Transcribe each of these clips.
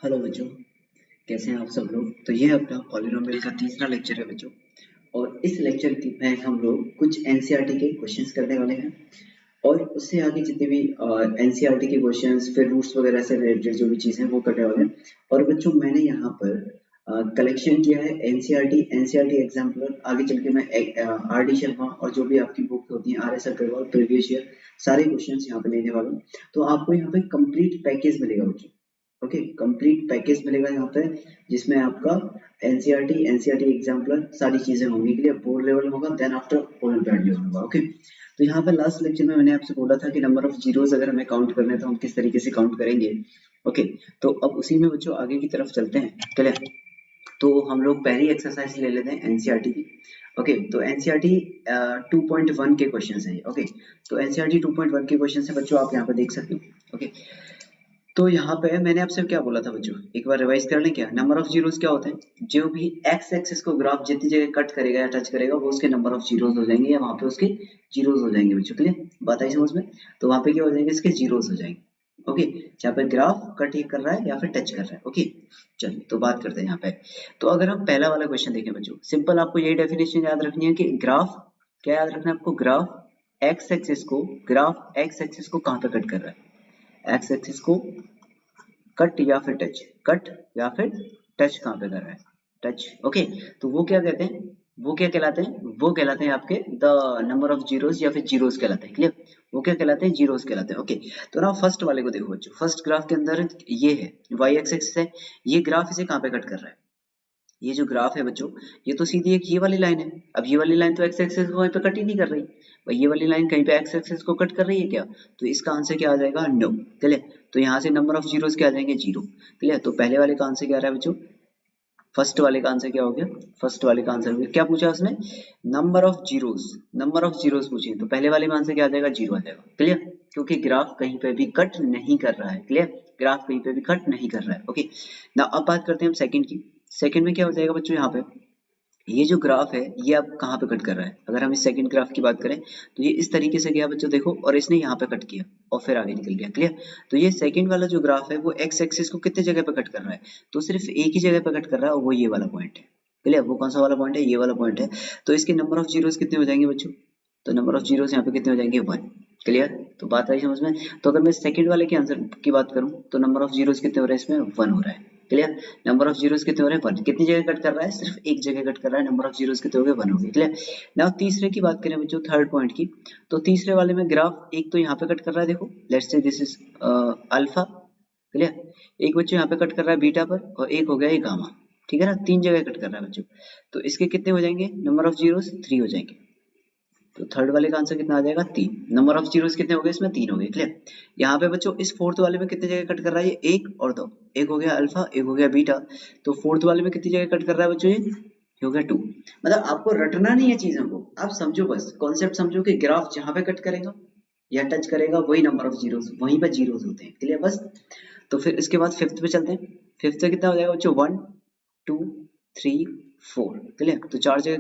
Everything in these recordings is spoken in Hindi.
हेलो बच्चों, कैसे हैं आप सब लोग। तो ये अपना पॉलिनोमियल का तीसरा लेक्चर है बच्चों। और इस लेक्चर में हम लोग कुछ एनसीईआरटी के क्वेश्चंस करने वाले हैं और उससे आगे जितने भी एनसीईआरटी के क्वेश्चंस फिर रूट्स वगैरह से रिलेटेड जो भी चीज़ें हैं वो करने वाले हैं। और बच्चों मैंने यहाँ पर कलेक्शन किया है एनसीईआरटी एग्जाम्पलर। आगे चल के मैं आर डी शर्मा और जो भी आपकी बुक होती है R S Agrawal previous year सारे क्वेश्चंस यहाँ पे लेने वाला हूँ। तो आपको यहाँ पे कंप्लीट पैकेज मिलेगा बच्चों। ओके, कंप्लीट पैकेज मिलेगा यहाँ पे जिसमें आपका एनसीईआरटी एग्जाम्पलर सारी चीजें होंगी। क्लियर, बोर्ड लेवल होगा देन आफ्टर ओलंपियाड लेवल होगा। ओके, तो यहाँ पे लास्ट लेक्चर में मैंने आपसे बोला था कि नंबर ऑफ जीरोस अगर हमें काउंट करने तो हम किस तरीके से काउंट करेंगे। ओके, तो अब उसी में बच्चों आगे की तरफ चलते हैं। क्लियर, तो हम लोग पहली एक्सरसाइज ले लेते हैं एनसीईआरटी की। ओके, तो एनसीईआरटी 2.1 के क्वेश्चन है। ओके, तो एनसीईआरटी 2.1 के क्वेश्चन है बच्चों, आप यहाँ पे देख सकते हो। ओके, तो यहाँ पे मैंने आपसे क्या बोला था बच्चों, एक बार रिवाइज कर लें। क्या नंबर ऑफ जीरोस क्या होते हैं, जो भी एक्स एक्सिस को ग्राफ जितनी जगह कट करेगा या टच करेगा वो उसके नंबर ऑफ जीरोस हो जाएंगे या वहां पे उसके जीरोस हो जाएंगे बच्चों। क्लियर, बात आई समझ में। तो वहां पे क्या हो जाएंगे, इसके जीरोस हो जाएंगे। ओके, जहाँ पे ग्राफ कट ही कर रहा है या फिर टच कर रहा है। ओके, चलिए तो बात करते हैं यहाँ पे। तो अगर हम पहला वाला क्वेश्चन देखें बच्चों, सिंपल आपको यही डेफिनेशन याद रखनी है कि ग्राफ क्या याद रखना है आपको, ग्राफ एक्स एक्सिस को कहाँ पे कट कर रहा है, एक्स एक्सिस को कट या फिर टच, कट या फिर टच कहाँ पे कर रहा है, टच। ओके, तो वो क्या कहते हैं, वो क्या कहलाते हैं, वो कहलाते हैं आपके द नंबर ऑफ जीरोस या फिर जीरोस कहलाते हैं। क्लियर, वो क्या कहलाते हैं, जीरोस कहलाते हैं। ओके, तो ना फर्स्ट वाले को देखो बच्चों, फर्स्ट ग्राफ के अंदर ये है वाई एक्सिस है, ये ग्राफ इसे कहाँ पे कट कर रहा है, ये जो ग्राफ है बच्चों ये तो सीधी एक ये वाली लाइन है। अब ये वाली लाइन तो एक्स एक्सिस को वहीं पे कट ही नहीं कर रही भाई, ये वाली लाइन कहीं पे एक्स एक्सिस को कट कर रही है क्या, तो इसका आंसर क्या आ जाएगा, नो। क्लियर, तो यहाँ से नंबर ऑफ जीरोस क्या आ जाएंगे, जीरो। क्लियर, तो पहले वाले का आंसर क्या आ रहा है बच्चों, फर्स्ट वाले का आंसर क्या हो गया, फर्स्ट वाले का आंसर हो गया, क्या पूछा उसने, नंबर ऑफ जीरोस पूछे, तो पहले वाले में आंसर क्या आ जाएगा, जीरो आ जाएगा। क्लियर, क्योंकि ग्राफ कहीं पे भी कट नहीं कर रहा है। क्लियर, ग्राफ कहीं पे भी कट नहीं कर रहा है। ओके, ना अब बात करते हैं हम सेकंड की। सेकंड में क्या हो जाएगा बच्चों, यहाँ पे ये जो ग्राफ है ये अब कहाँ पे कट कर रहा है, अगर हम इस सेकंड ग्राफ की बात करें तो ये इस तरीके से गया बच्चों देखो, और इसने यहाँ पे कट किया और फिर आगे निकल गया। क्लियर, तो ये सेकंड वाला जो ग्राफ है वो एक्स एक्सिस को कितने जगह पे कट कर रहा है, तो सिर्फ एक ही जगह पे कट कर रहा है और वो ये वाला पॉइंट है। क्लियर, वो कौन सा वाला पॉइंट है, ये वाला पॉइंट है। तो इसके नंबर ऑफ जीरोस कितने हो जाएंगे बच्चों, तो नंबर ऑफ जीरोस यहाँ पे कितने हो जाएंगे, 1। क्लियर, तो बात आई समझ में। तो अगर मैं सेकंड वाले के आंसर की बात करूं तो नंबर ऑफ जीरोस कितने हो रहे हैं इसमें, 1 हो रहा है। क्लियर, नंबर ऑफ जीरोस कितने हो रहे हैं, 1। कितनी जगह कट कर रहा है, सिर्फ एक जगह कट कर रहा है, नंबर ऑफ जीरोस कितने हो गए, 1 हो गए। क्लियर, नाउ तीसरे की बात करें बच्चों, थर्ड पॉइंट की, तो तीसरे वाले में ग्राफ एक तो यहाँ पे कट कर रहा है, देखो let's say this is alpha. Clear, एक बच्चों यहाँ पे कट कर रहा है बीटा पर और एक हो गया ये गामा। ठीक है ना, 3 जगह कट कर रहा है बच्चों, तो इसके कितने हो जाएंगे नंबर ऑफ जीरोस, 3 हो जाएंगे। तो थर्ड वाले का आंसर कितना आ जाएगा, 3। नंबर ऑफ जीरोस कितने हो गए इसमें, 3 हो गए। क्लियर, यहाँ पे बच्चों इस फोर्थ वाले में कितने जगह कट कर रहा है, ये 1 और 2, एक हो गया अल्फा एक हो गया बीटा, तो फोर्थ वाले में कितनी जगह कट कर रहा है बच्चों, ये हो गया 2। मतलब आपको रटना नहीं है चीजों को, आप समझो, बस कॉन्सेप्ट समझो कि ग्राफ जहां पे कट करेगा या टच करेगा वही नंबर ऑफ जीरोस, वहीं पे जीरोस होते हैं। क्लियर, बस। तो फिर इसके बाद फिफ्थ पे चलते हैं। फिफ्थ से कितना हो जाएगा बच्चों, 1 2 3 4। क्लियर, तो 4 जगह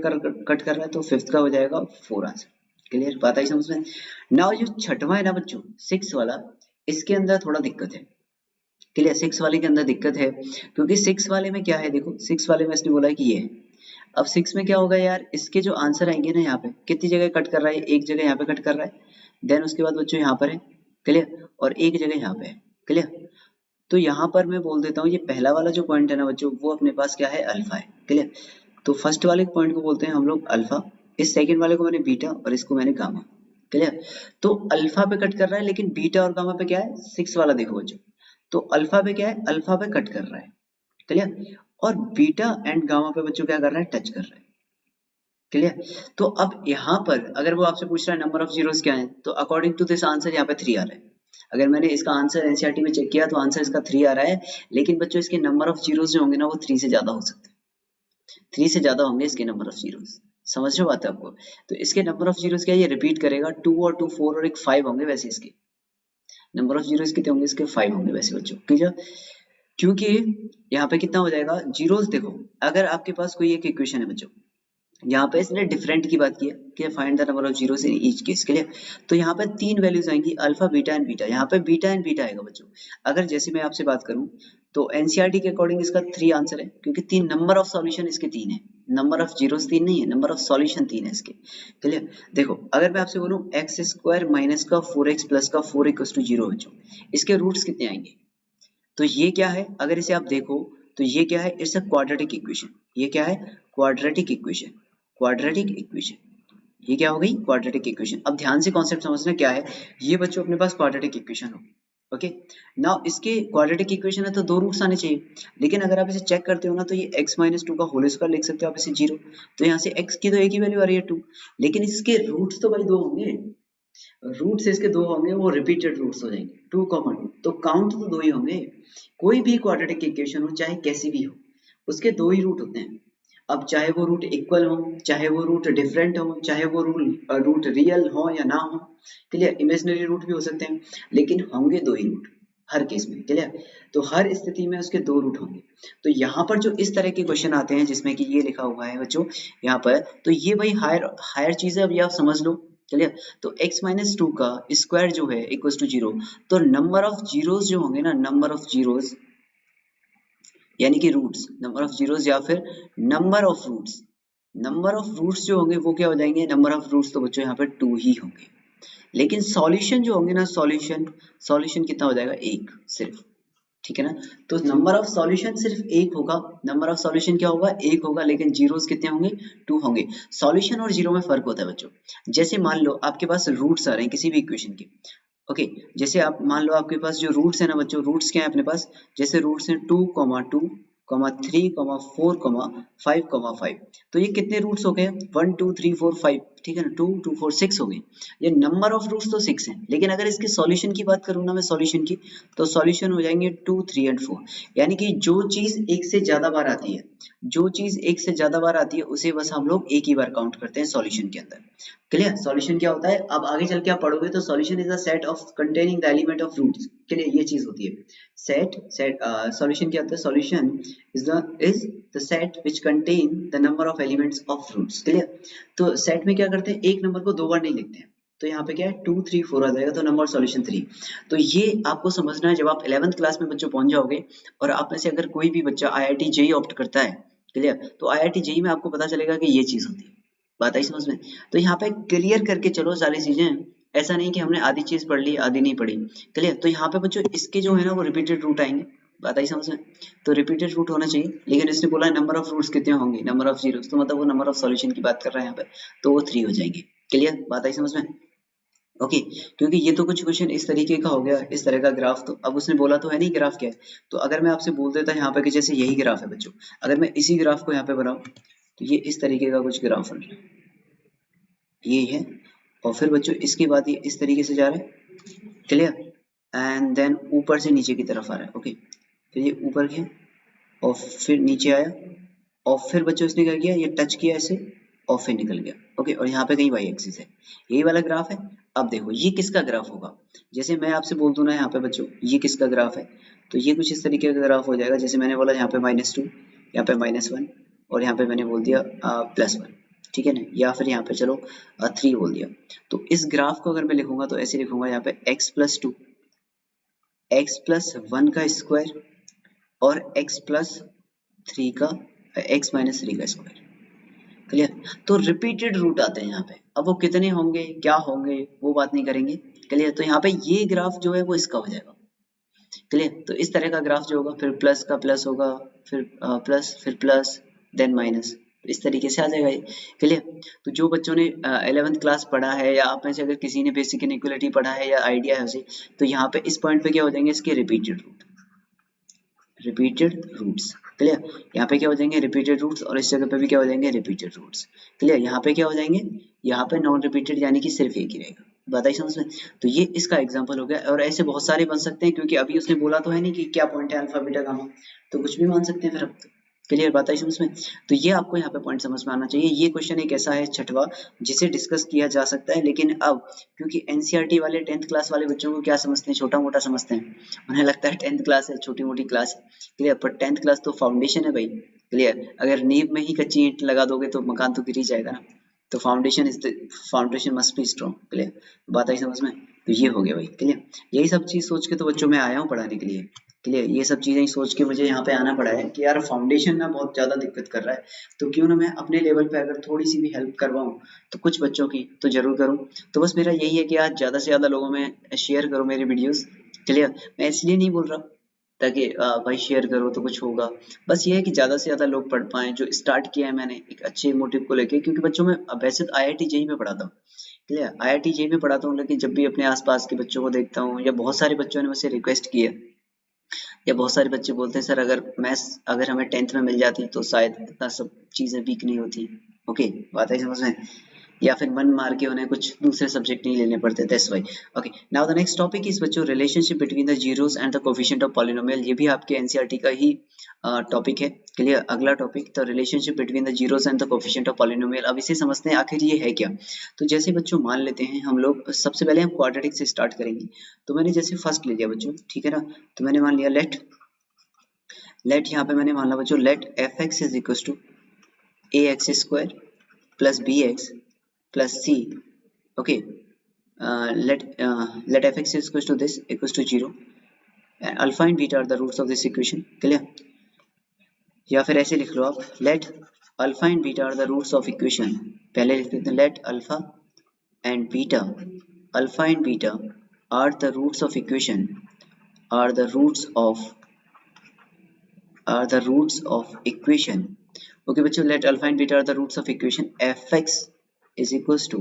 कट कर रहा है तो फिफ्थ का हो जाएगा 4 आंसर। क्लियर, बात आई समझ में। नाउ जो छठवां है ना बच्चों, 6 वाला, इसके अंदर थोड़ा दिक्कत है। क्लियर, 6 वाले के अंदर दिक्कत है क्योंकि 6 वाले में क्या है, देखो 6 वाले में इसने बोला है कि ये है। अब 6 में क्या होगा यार, इसके जो आंसर आएंगे ना, यहाँ पे कितनी जगह कट कर रहा है, एक जगह यहाँ पे कट कर रहा है, देन उसके बाद बच्चों यहाँ पर है। क्लियर, और एक जगह यहाँ पे है। क्लियर, तो यहाँ पर मैं बोल देता हूँ ये पहला वाला जो पॉइंट है ना बच्चों वो अपने पास क्या है, अल्फा है। क्लियर, तो फर्स्ट वाले पॉइंट को बोलते हैं हम लोग अल्फा, इस सेकंड वाले को मैंने बीटा और इसको मैंने गामा। क्लियर, तो अल्फा पे कट कर रहा है लेकिन बीटा और गामा पे क्या है, 6 वाला देखो बच्चों, तो अल्फा पे क्या है, अल्फा पे कट कर रहा है। क्लियर, और बीटा एंड गामा पे बच्चों क्या कर रहा है, टच कर रहा है। क्लियर, तो अब यहाँ पर अगर वो आपसे पूछ रहा है नंबर ऑफ जीरोस क्या है, तो अकॉर्डिंग टू दिस आंसर यहाँ पे 3 आ रहा है। अगर मैंने इसका आंसर एनसीईआरटी में चेक किया तो आंसर इसका 3 आ रहा है, लेकिन बच्चों इसके नंबर ऑफ जीरोस जो होंगे ना वो 3 से ज्यादा हो सकते हैं, 3 से ज्यादा होंगे इसके नंबर ऑफ जीरोस। समझ रहे हो बात है आपको, तो इसके नंबर ऑफ जीरोस क्या है, ये रिपीट करेगा, 2 और 2 4 और एक 5 होंगे, वैसे इसके नंबर ऑफ जीरोस कितने होंगे, इसके 5 होंगे वैसे बच्चों। क्लियर, क्योंकि यहाँ पे कितना हो जाएगा जीरोस, देखो अगर आपके पास कोई एक इक्वेशन है बच्चों, यहाँ पे इसने डिफरेंट की बात की है कि find the number of zeros in each case. के लिए तो यहाँ पे 3 वैल्यूज आएंगी, अल्फा बीटा एंड बीटा, यहाँ पे बीटा एंड बीटा आएगा बच्चों। अगर जैसे मैं आपसे बात करूं तो एनसीईआरटी के अकॉर्डिंग इसका 3 आंसर है, क्योंकि 3 नंबर ऑफ सॉल्यूशन इसके 3 है, नंबर ऑफ जीरोस 3 नहीं है, नंबर ऑफ सॉल्यूशन 3 है इसके। क्लियर? देखो अगर मैं आपसे बोलूं एक्स स्क्वायर माइनस का 4x प्लस का 4 इक्वल्स टू 0 बच्चों, इसके रूट्स कितने आएंगे? तो ये क्या है, अगर इसे आप देखो तो ये क्या है, इट्स अ क्वाड्रेटिक इक्वेशन। ये क्या है? Quadratic equation. क्वाड्रेटिक इक्वेशन, ये क्या हो गई? Quadratic equation. अब ध्यान से कॉन्सेप्ट समझना क्या है। ये बच्चों अपने पास क्वाड्रेटिक इक्वेशन हो, ओके। नाउ इसके क्वाड्रेटिक इक्वेशन है तो 2 रूट्स आने चाहिए, लेकिन अगर आप इसे चेक करते हो ना तो ये x माइनस 2 का होल स्क्वायर लिख सकते हो आप इसे 0, तो यहाँ से x की तो एक ही वैल्यू आ रही है 2, लेकिन इसके रूट्स तो भाई 2 होंगे, रूट्स इसके 2 होंगे, वो रिपीटेड रूट्स हो जाएंगे 2, 2, तो काउंट तो 2 ही होंगे। कोई भी क्वाड्रेटिक इक्वेशन हो चाहे कैसी भी हो, उसके 2 ही रूट होते हैं। अब चाहे वो रूट इक्वल हो, चाहे वो रूट डिफरेंट हो, चाहे वो रूट रियल हो या ना हो, क्लियर? इमेजिनरी रूट भी हो सकते हैं, लेकिन होंगे 2 ही रूट हर केस में, क्लियर? तो हर स्थिति में उसके 2 रूट होंगे। तो यहाँ पर जो इस तरह के क्वेश्चन आते हैं जिसमें कि ये लिखा हुआ है बच्चों यहाँ पर, तो ये भाई हायर चीज है, अभी आप समझ लो, क्लियर? तो x माइनस 2 का स्क्वायर जो है इक्वल टू 0, तो नंबर ऑफ जीरोस जो होंगे ना, नंबर ऑफ जीरोस यानी कि रूट्स, नंबर ऑफ जीरोस या फिर number of roots, number of roots जो होंगे वो क्या हो जाएंगे? नंबर ऑफ रूट्स तो बच्चों यहाँ पर 2 ही होंगे, लेकिन सॉल्यूशन जो होंगे ना, सॉल्यूशन कितना हो जाएगा? 1 सिर्फ, ठीक है ना? तो नंबर ऑफ सॉल्यूशन सिर्फ 1 होगा, नंबर ऑफ सॉल्यूशन क्या होगा? 1 होगा, लेकिन जीरोस कितने होंगे? 2 होंगे। सॉल्यूशन और जीरो में फर्क होता है बच्चों। जैसे मान लो आपके पास रूट्स आ रहे हैं किसी भी इक्वेशन के, ओके। जैसे आप मान लो आपके पास जो रूट्स है ना बच्चों, रूट्स क्या है अपने पास? जैसे रूट्स हैं 2, 2, 3, 4, 5, 5, तो ये कितने रूट्स हो गए? 1, 2, 3, 4, 5, ठीक है ना? 2, 2, 4, 6 हो गए। ये नंबर ऑफ रूट्स तो 6 हैं, लेकिन अगर इसके सॉल्यूशन की बात करूँ ना मैं, सॉल्यूशन की, तो सॉल्यूशन हो जाएंगे 2, 3 एंड 4। यानी कि जो चीज एक से ज्यादा बार आती है, जो चीज एक से ज्यादा बार आती है उसे बस हम लोग एक ही बार काउंट करते हैं सॉल्यूशन के अंदर। क्लियर? सॉल्यूशन क्या होता है? अब आगे चल के आप पढ़ोगे तो solution is a set of containing the element of roots. Clear? ये चीज होती है सॉल्यूशन क्या होता है? Solution is the set which contain the number of elements of roots। Clear? तो सेट में क्या करते हैं, एक नंबर को 2 बार नहीं लिखते हैं, तो यहाँ पे क्या है 2, 3, 4 आ जाएगा, तो नंबर सॉल्यूशन 3। तो ये आपको समझना है जब आप 11th क्लास में बच्चों पहुंच जाओगे, और आप में से अगर कोई भी बच्चा IIT जेईई ऑप्ट करता है, क्लियर, तो IIT जेईई में आपको पता चलेगा कि ये चीज होती है। बात आई समझ में? तो यहाँ पे क्लियर करके चलो सारी चीजें, ऐसा नहीं कि हमने आधी चीज पढ़ ली आधी नहीं पढ़ी। क्लियर? तो यहाँ पे बच्चों इसके जो है ना वो रिपीटेड रूट आएंगे। बात आई समझ में? तो रिपीटेड रूट होना चाहिए, लेकिन इसने बोला नंबर ऑफ रूट्स कितने होंगे? नंबर ऑफ जीरोस, तो मतलब वो नंबर ऑफ सॉल्यूशन की बात कर रहा है यहाँ पे, तो वो 3 हो जाएंगे। क्लियर? बात आई समझ में? ओके। क्योंकि ये तो कुछ क्वेश्चन इस तरीके का हो गया, इस तरह का ग्राफ, तो अब उसने बोला तो है नहीं ग्राफ क्या है, तो अगर मैं आपसे बोल देता यहाँ पे कि जैसे यही ग्राफ है बच्चों, अगर मैं इसी ग्राफ को यहाँ पे बनाऊं तो ये इस तरीके का कुछ ग्राफ बन रहा है, ये है, और फिर बच्चों इसके बाद ये इस तरीके से जा रहा है। क्लियर? एंड देन ऊपर से नीचे की तरफ आ रहा है, ओके। फिर ये ऊपर गया और फिर नीचे आया, और फिर बच्चों इसने क्या किया, ये टच किया ऐसे और फिर निकल गया, ओके। और यहाँ पे कहीं वाई एक्सिस है, यही वाला ग्राफ है। अब देखो ये किसका ग्राफ होगा, जैसे मैं आपसे बोल दूं ना यहाँ पे बच्चों ये किसका ग्राफ है, तो ये कुछ इस तरीके का ग्राफ हो जाएगा। जैसे मैंने बोला यहाँ पे -2, यहाँ पे -1, और यहाँ पे मैंने बोल दिया +1, ठीक है ना, या फिर यहाँ पे चलो 3 बोल दिया। तो इस ग्राफ को अगर मैं लिखूंगा तो ऐसे लिखूंगा, यहाँ पे x+2, x+1 का स्क्वायर और x+3 का x-3 का स्क्वायर। क्लियर? तो रिपीटेड रूट आते हैं यहाँ पे, अब वो कितने होंगे क्या होंगे वो बात नहीं करेंगे। क्लियर? तो यहाँ पे ये ग्राफ जो है वो इसका हो जाएगा। क्लियर? तो इस तरह का ग्राफ जो होगा, फिर प्लस का प्लस होगा, फिर प्लस, फिर प्लस, देन माइनस, इस तरीके से आ जाएगा ये। क्लियर? तो जो बच्चों ने 11th क्लास पढ़ा है, या आप में से अगर किसी ने बेसिक इनइक्वालिटी पढ़ा है या आइडिया है उसे, तो यहाँ पे इस पॉइंट पे क्या हो जाएंगे इसके repeated root, repeated roots. Clear? यहाँ पे क्या हो जाएंगे रिपीटेड रूट्स, और इस जगह पे भी क्या हो जाएंगे रिपीटेड रूट्स। क्लियर? यहाँ पे क्या हो जाएंगे, यहाँ पे नॉन रिपीटेड यानी कि सिर्फ एक ही रहेगा। बात आई समझ में? तो ये इसका एग्जांपल हो गया, और ऐसे बहुत सारे बन सकते हैं, क्योंकि अभी उसने बोला तो है नहीं कि क्या पॉइंट है अल्फा बीटा गामा, तो कुछ भी मान सकते हैं फिर अब तो। क्लियर? बात आई समझ में? तो ये आपको यहाँ पे पॉइंट समझ में आना चाहिए। ये क्वेश्चन एक ऐसा है छठवां जिसे डिस्कस किया जा सकता है, लेकिन अब क्योंकि एनसीईआरटी वाले 10th क्लास वाले बच्चों को क्या समझते हैं, छोटा मोटा समझते हैं, उन्हें लगता है 10th क्लास है छोटी मोटी क्लास है। क्लियर? पर 10th क्लास तो फाउंडेशन है भाई। क्लियर? अगर नींव में ही कच्ची ईंट लगा दोगे तो मकान तो गिर ही जाएगा ना, तो foundation must be strong. Clear? बात आई समझ में? तो ये हो गया भाई। क्लियर? यही सब चीज सोच के तो बच्चों में आया हूँ पढ़ाने के लिए। क्लियर, ये सब चीजें सोच के मुझे यहाँ पे आना पड़ा है कि यार फाउंडेशन ना बहुत ज्यादा दिक्कत कर रहा है, तो क्यों ना मैं अपने लेवल पे अगर थोड़ी सी भी हेल्प करवाऊँ तो कुछ बच्चों की तो जरूर करूँ। तो बस मेरा यही है कि आज ज्यादा से ज्यादा लोगों में शेयर करो मेरी वीडियोस। क्लियर, मैं इसलिए नहीं बोल रहा ताकि भाई शेयर करो तो कुछ होगा, बस ये है कि ज्यादा से ज्यादा लोग पढ़ पाएं। जो स्टार्ट किया है मैंने एक अच्छे मोटिव को लेके, क्योंकि बच्चों में वैसे तो IIT जेई में पढ़ाता हूँ। क्लियर, IIT जेई में पढ़ाता हूँ, लेकिन जब भी अपने आसपास के बच्चों को देखता हूँ या बहुत सारे बच्चों ने मुझसे रिक्वेस्ट की है, या बहुत सारे बच्चे बोलते हैं सर अगर मैथ्स अगर हमें 10th में मिल जाती तो शायद इतना सब चीजें वीक नहीं होती। ओके, बात आई समझ में? या फिर मन मार के उन्हें कुछ दूसरे सब्जेक्ट नहीं लेने पड़ते, that's why. Okay, now the next topic is बच्चों relationship between the zeros and the coefficient of polynomial. ये भी आपके एनसीईआरटी का ही टॉपिक है। क्लियर, अगला topic the relationship between the zeros and the coefficient of polynomial. अब इसे समझते हैं आखिर ये है क्या। तो जैसे बच्चों मान लेते हैं हम लोग, सबसे पहले हम क्वाड्रेटिक से स्टार्ट करेंगे। तो मैंने जैसे फर्स्ट ले लिया बच्चों, ठीक है ना, तो मैंने मान लिया लेट यहाँ पे मैंने माना बच्चों let F X is equal to A X square plus B X plus C. Okay, let f(x) is equals to this equals to 0 and alpha and beta are the roots of this equation. Clear, या फिर ऐसे लिख लो आप, let alpha and beta are the roots of equation। पहले लिख देते हैं let alpha and beta are the roots of equation, are the roots of equation। Okay बच्चों, let alpha and beta are the roots of equation f(x) is equals to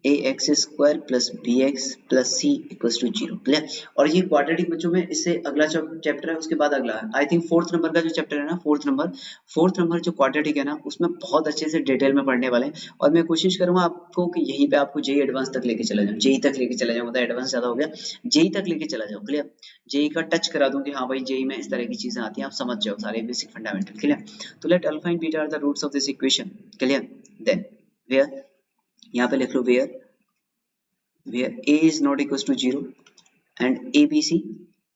A X square plus B X plus C equal to 0। Clear, और ये क्वाड्रेटिक बच्चों में इससे अगला चैप्टर है, उसके बाद अगला है आई थिंक फोर्थ नंबर का जो चैप्टर है ना, फोर्थ नंबर जो क्वाड्रेटिक है ना, उसमें बहुत अच्छे से डिटेल में पढ़ने वाले हैं। और मैं कोशिश करूंगा आपको कि यहीं पे आपको जेई एडवांस तक लेके चला जाऊं, जेई तक लेके चला जाऊं, मतलब एडवांस ज्यादा हो गया, जेई तक लेके चला जाऊं। क्लियर, जेई का टच करा दूं कि हाँ भाई जेई में इस तरह की चीजें आती हैं, आप समझ जाओ सारे बेसिक फंडामेंटल। क्लियर, तो let alpha and beta are the roots of this equation. Clear, then where, यहाँ पे लिख लो where a is not equals to 0 and abc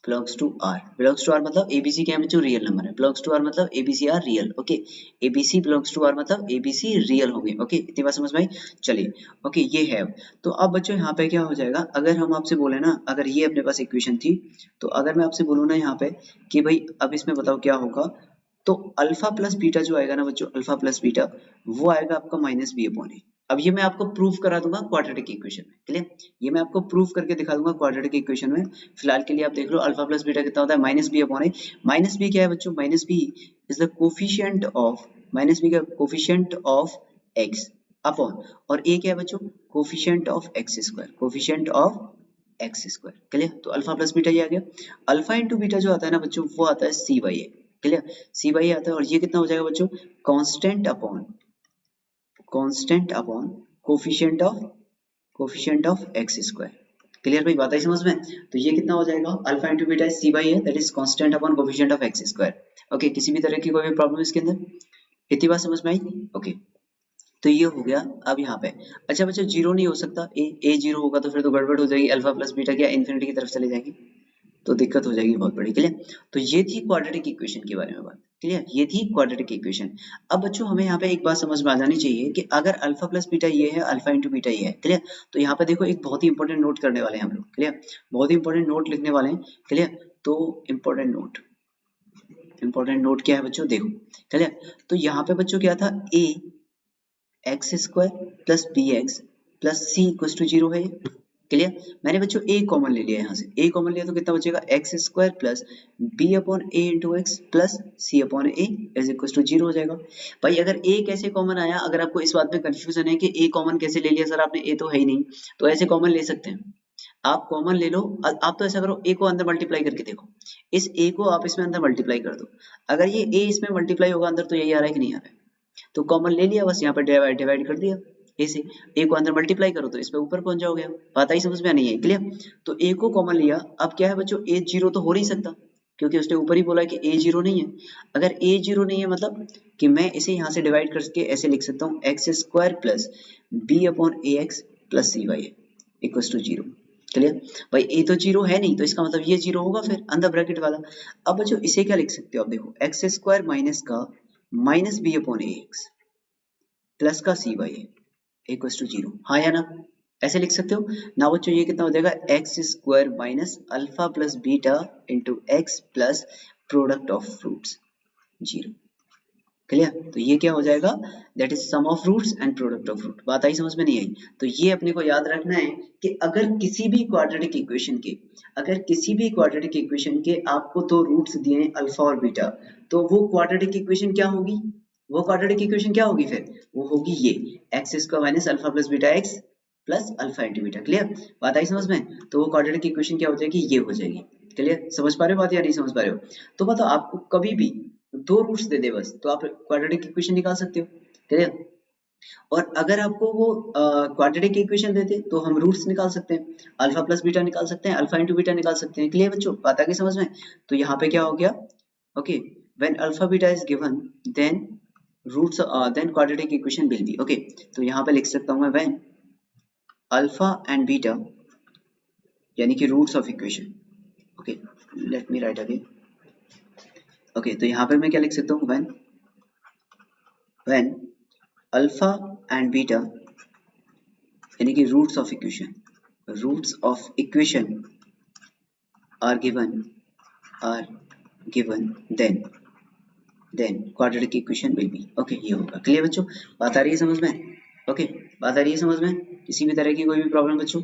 belongs to r। belongs to r मतलब abc क्या है बच्चों, रियल नंबर है। belongs to r मतलब abc are real. Okay, abc belongs to r मतलब abc रियल होंगे। ओके, इतनी बात समझ में आई? चलिए, ओके ये है। तो अब बच्चों यहाँ पे क्या हो जाएगा, अगर हम आपसे बोले ना, अगर ये अपने पास इक्वेशन थी, तो अगर मैं आपसे बोलूँ ना यहाँ पे कि भाई अब इसमें बताओ क्या होगा, तो अल्फा प्लस बीटा जो आएगा ना बच्चों, अल्फा प्लस बीटा वो आएगा आपका माइनस बी अपॉन ए। अब ये मैं आपको प्रूफ करा दूंगा क्वाड्रेटिक इक्वेशन में। क्लियर, ये मैं आपको प्रूफ करके दिखा दूंगा क्वाड्रेटिक इक्वेशन में। फिलहाल के लिए आप देख लो अल्फा प्लस बीटा कितना होता है, minus B upon A. Minus B क्या है बच्चों, minus B is the coefficient of, minus B का कोफिशिएंट ऑफ एक्स अपॉन, और ए क्या है बच्चों, coefficient of X square, coefficient of X square. Clear, तो अल्फा प्लस बीटा ये आ गया। अल्फा इंटू बीटा जो आता है ना बच्चों, वो आता है C by A. Clear, C by A आता है, और ये कितना हो जाएगा बच्चों, constant upon coefficient of X square. Clear भाई, बात आई समझ में? तो ये कितना हो जाएगा, alpha into beta C by A, that is constant upon coefficient of X square. Okay, किसी भी तरह की कोई भी प्रॉब्लम इसके अंदर, इतनी बात समझ में आई? ओके, तो ये हो गया। अब यहाँ पे अच्छा बच्चों, जीरो नहीं हो सकता, ए जीरो होगा तो फिर तो गड़बड़ हो जाएगी, अल्फा प्लस बीटा क्या इन्फिनिटी की तरफ चले जाएंगे, तो दिक्कत हो जाएगी बहुत बड़ी। क्लियर, तो ये थी क्वाड्रेटिक इक्वेशन के बारे में बात। क्लियर, ये थी क्वाड्रेटिक इक्वेशन। अब बच्चों हमें यहाँ पे एक बात समझ में आ जानी चाहिए कि अगर अल्फा प्लस बीटा ये है, अल्फा इंटू बीटा ये है। क्लियर, तो यहाँ पे देखो एक बहुत ही इंपॉर्टेंट नोट करने वाले हैं हम लोग। क्लियर, बहुत ही इंपॉर्टेंट नोट लिखने वाले हैं। क्लियर, तो इंपॉर्टेंट नोट क्या है बच्चों, देखो। क्लियर, तो यहाँ पे बच्चों क्या था, A X square plus B X plus C equal to 0 है। क्लियर, मैंने बच्चों ए कॉमन ले लिया, यहाँ से ए कॉमन लिया तो कितना बचेगा, X square plus B upon A into X plus C upon A is equal to 0 हो जाएगा। भाई अगर ए कैसे कॉमन आया, अगर आपको इस बात में कंफ्यूजन है कि ए कॉमन कैसे ले लिया सर आपने, ए तो है ही नहीं, तो ऐसे कॉमन ले सकते हैं। आप कॉमन ले लो, आप तो ऐसा करो, ए को अंदर मल्टीप्लाई करके देखो, इस ए को आप इसमें अंदर मल्टीप्लाई कर दो, अगर ये ए इसमें मल्टीप्लाई होगा अंदर तो यही आ रहा है कि नहीं आ रहा है, तो कॉमन ले लिया, बस यहाँ पर डिवाइड कर दिया, ए से ए को अंदर मल्टीप्लाई करो तो इस पे ऊपर पहुंच जाओगे। बात आई समझ में, नहीं है? क्लियर, तो ए को कॉमन लिया, अब क्या है बच्चों, ए जीरो तो हो नहीं सकता क्योंकि उसने ऊपर ही बोला कि ए जीरो नहीं है। अगर ए जीरो नहीं है मतलब कि मैं इसे यहाँ से डिवाइड करके ऐसे लिख सकता हूँ, X square plus B upon A X plus C Y equal to 0। Clear, भाई ए तो जीरो है नहीं, तो इसका मतलब ये जीरो होगा फिर अंदर ब्रैकेट वाला। अब बच्चों इसे क्या लिख सकते हो आप, देखो एक्स स्क्वायर माइनस का minus B upon A X plus का सी वाई इक्वल टू 0, हाँ या ना? ऐसे लिख सकते हो ना बच्चों। ये कितना हो जाएगा X square minus alpha plus beta into X plus product of fruits 0। Clear? तो ये क्या हो जाएगा, that is sum of roots and product of root. बात आई समझ में? नहीं आई? तो ये अपने को याद रखना है कि अगर किसी भी क्वाड्रेटिक इक्वेशन के आपको दो रूट्स दिए हैं अल्फा और बीटा, तो वो क्वाड्रेटिक इक्वेशन क्या होगी? फिर वो होगी ये x square minus alpha plus beta x plus alpha into beta. Clear? बात आई समझ में? तो वो क्वाड्रेटिक इक्वेशन क्या हो जाएगी, ये हो जाएगी। क्लियर? समझ पा रहे हो बात या नहीं समझ पा रहे हो? तो बताओ, आपको कभी भी दो रूट्स दे दे बस, तो आप क्वाड्रेटिक इक्वेशन निकाल सकते हो। क्लियर? और अगर आपको वो क्वाड्रेटिक इक्वेशन देते तो हम रूट्स निकाल सकते हैं, अल्फा प्लस बीटा निकाल सकते हैं, अल्फा इंटू बीटा निकाल सकते हैं। क्लियर बच्चों? बात आ गई समझ में? तो यहाँ पे क्या हो गया, okay, when alpha beta is given then roots then quadratic equation will be okay. तो यहाँ पे लिख सकता हूँ मैं व्हेन अल्फा एंड बीटा यानी कि roots of equation. Okay, let me write again. Okay, तो यहाँ पे मैं क्या लिख सकता हूँ, व्हेन अल्फा एंड बीटा यानी कि roots of equation are given then quadratic equation will be okay. ये होगा। क्लियर बच्चों? बात आ रही है समझ में? ओके, बात आ रही है समझ में? किसी भी तरह की कोई भी प्रॉब्लम बच्चों?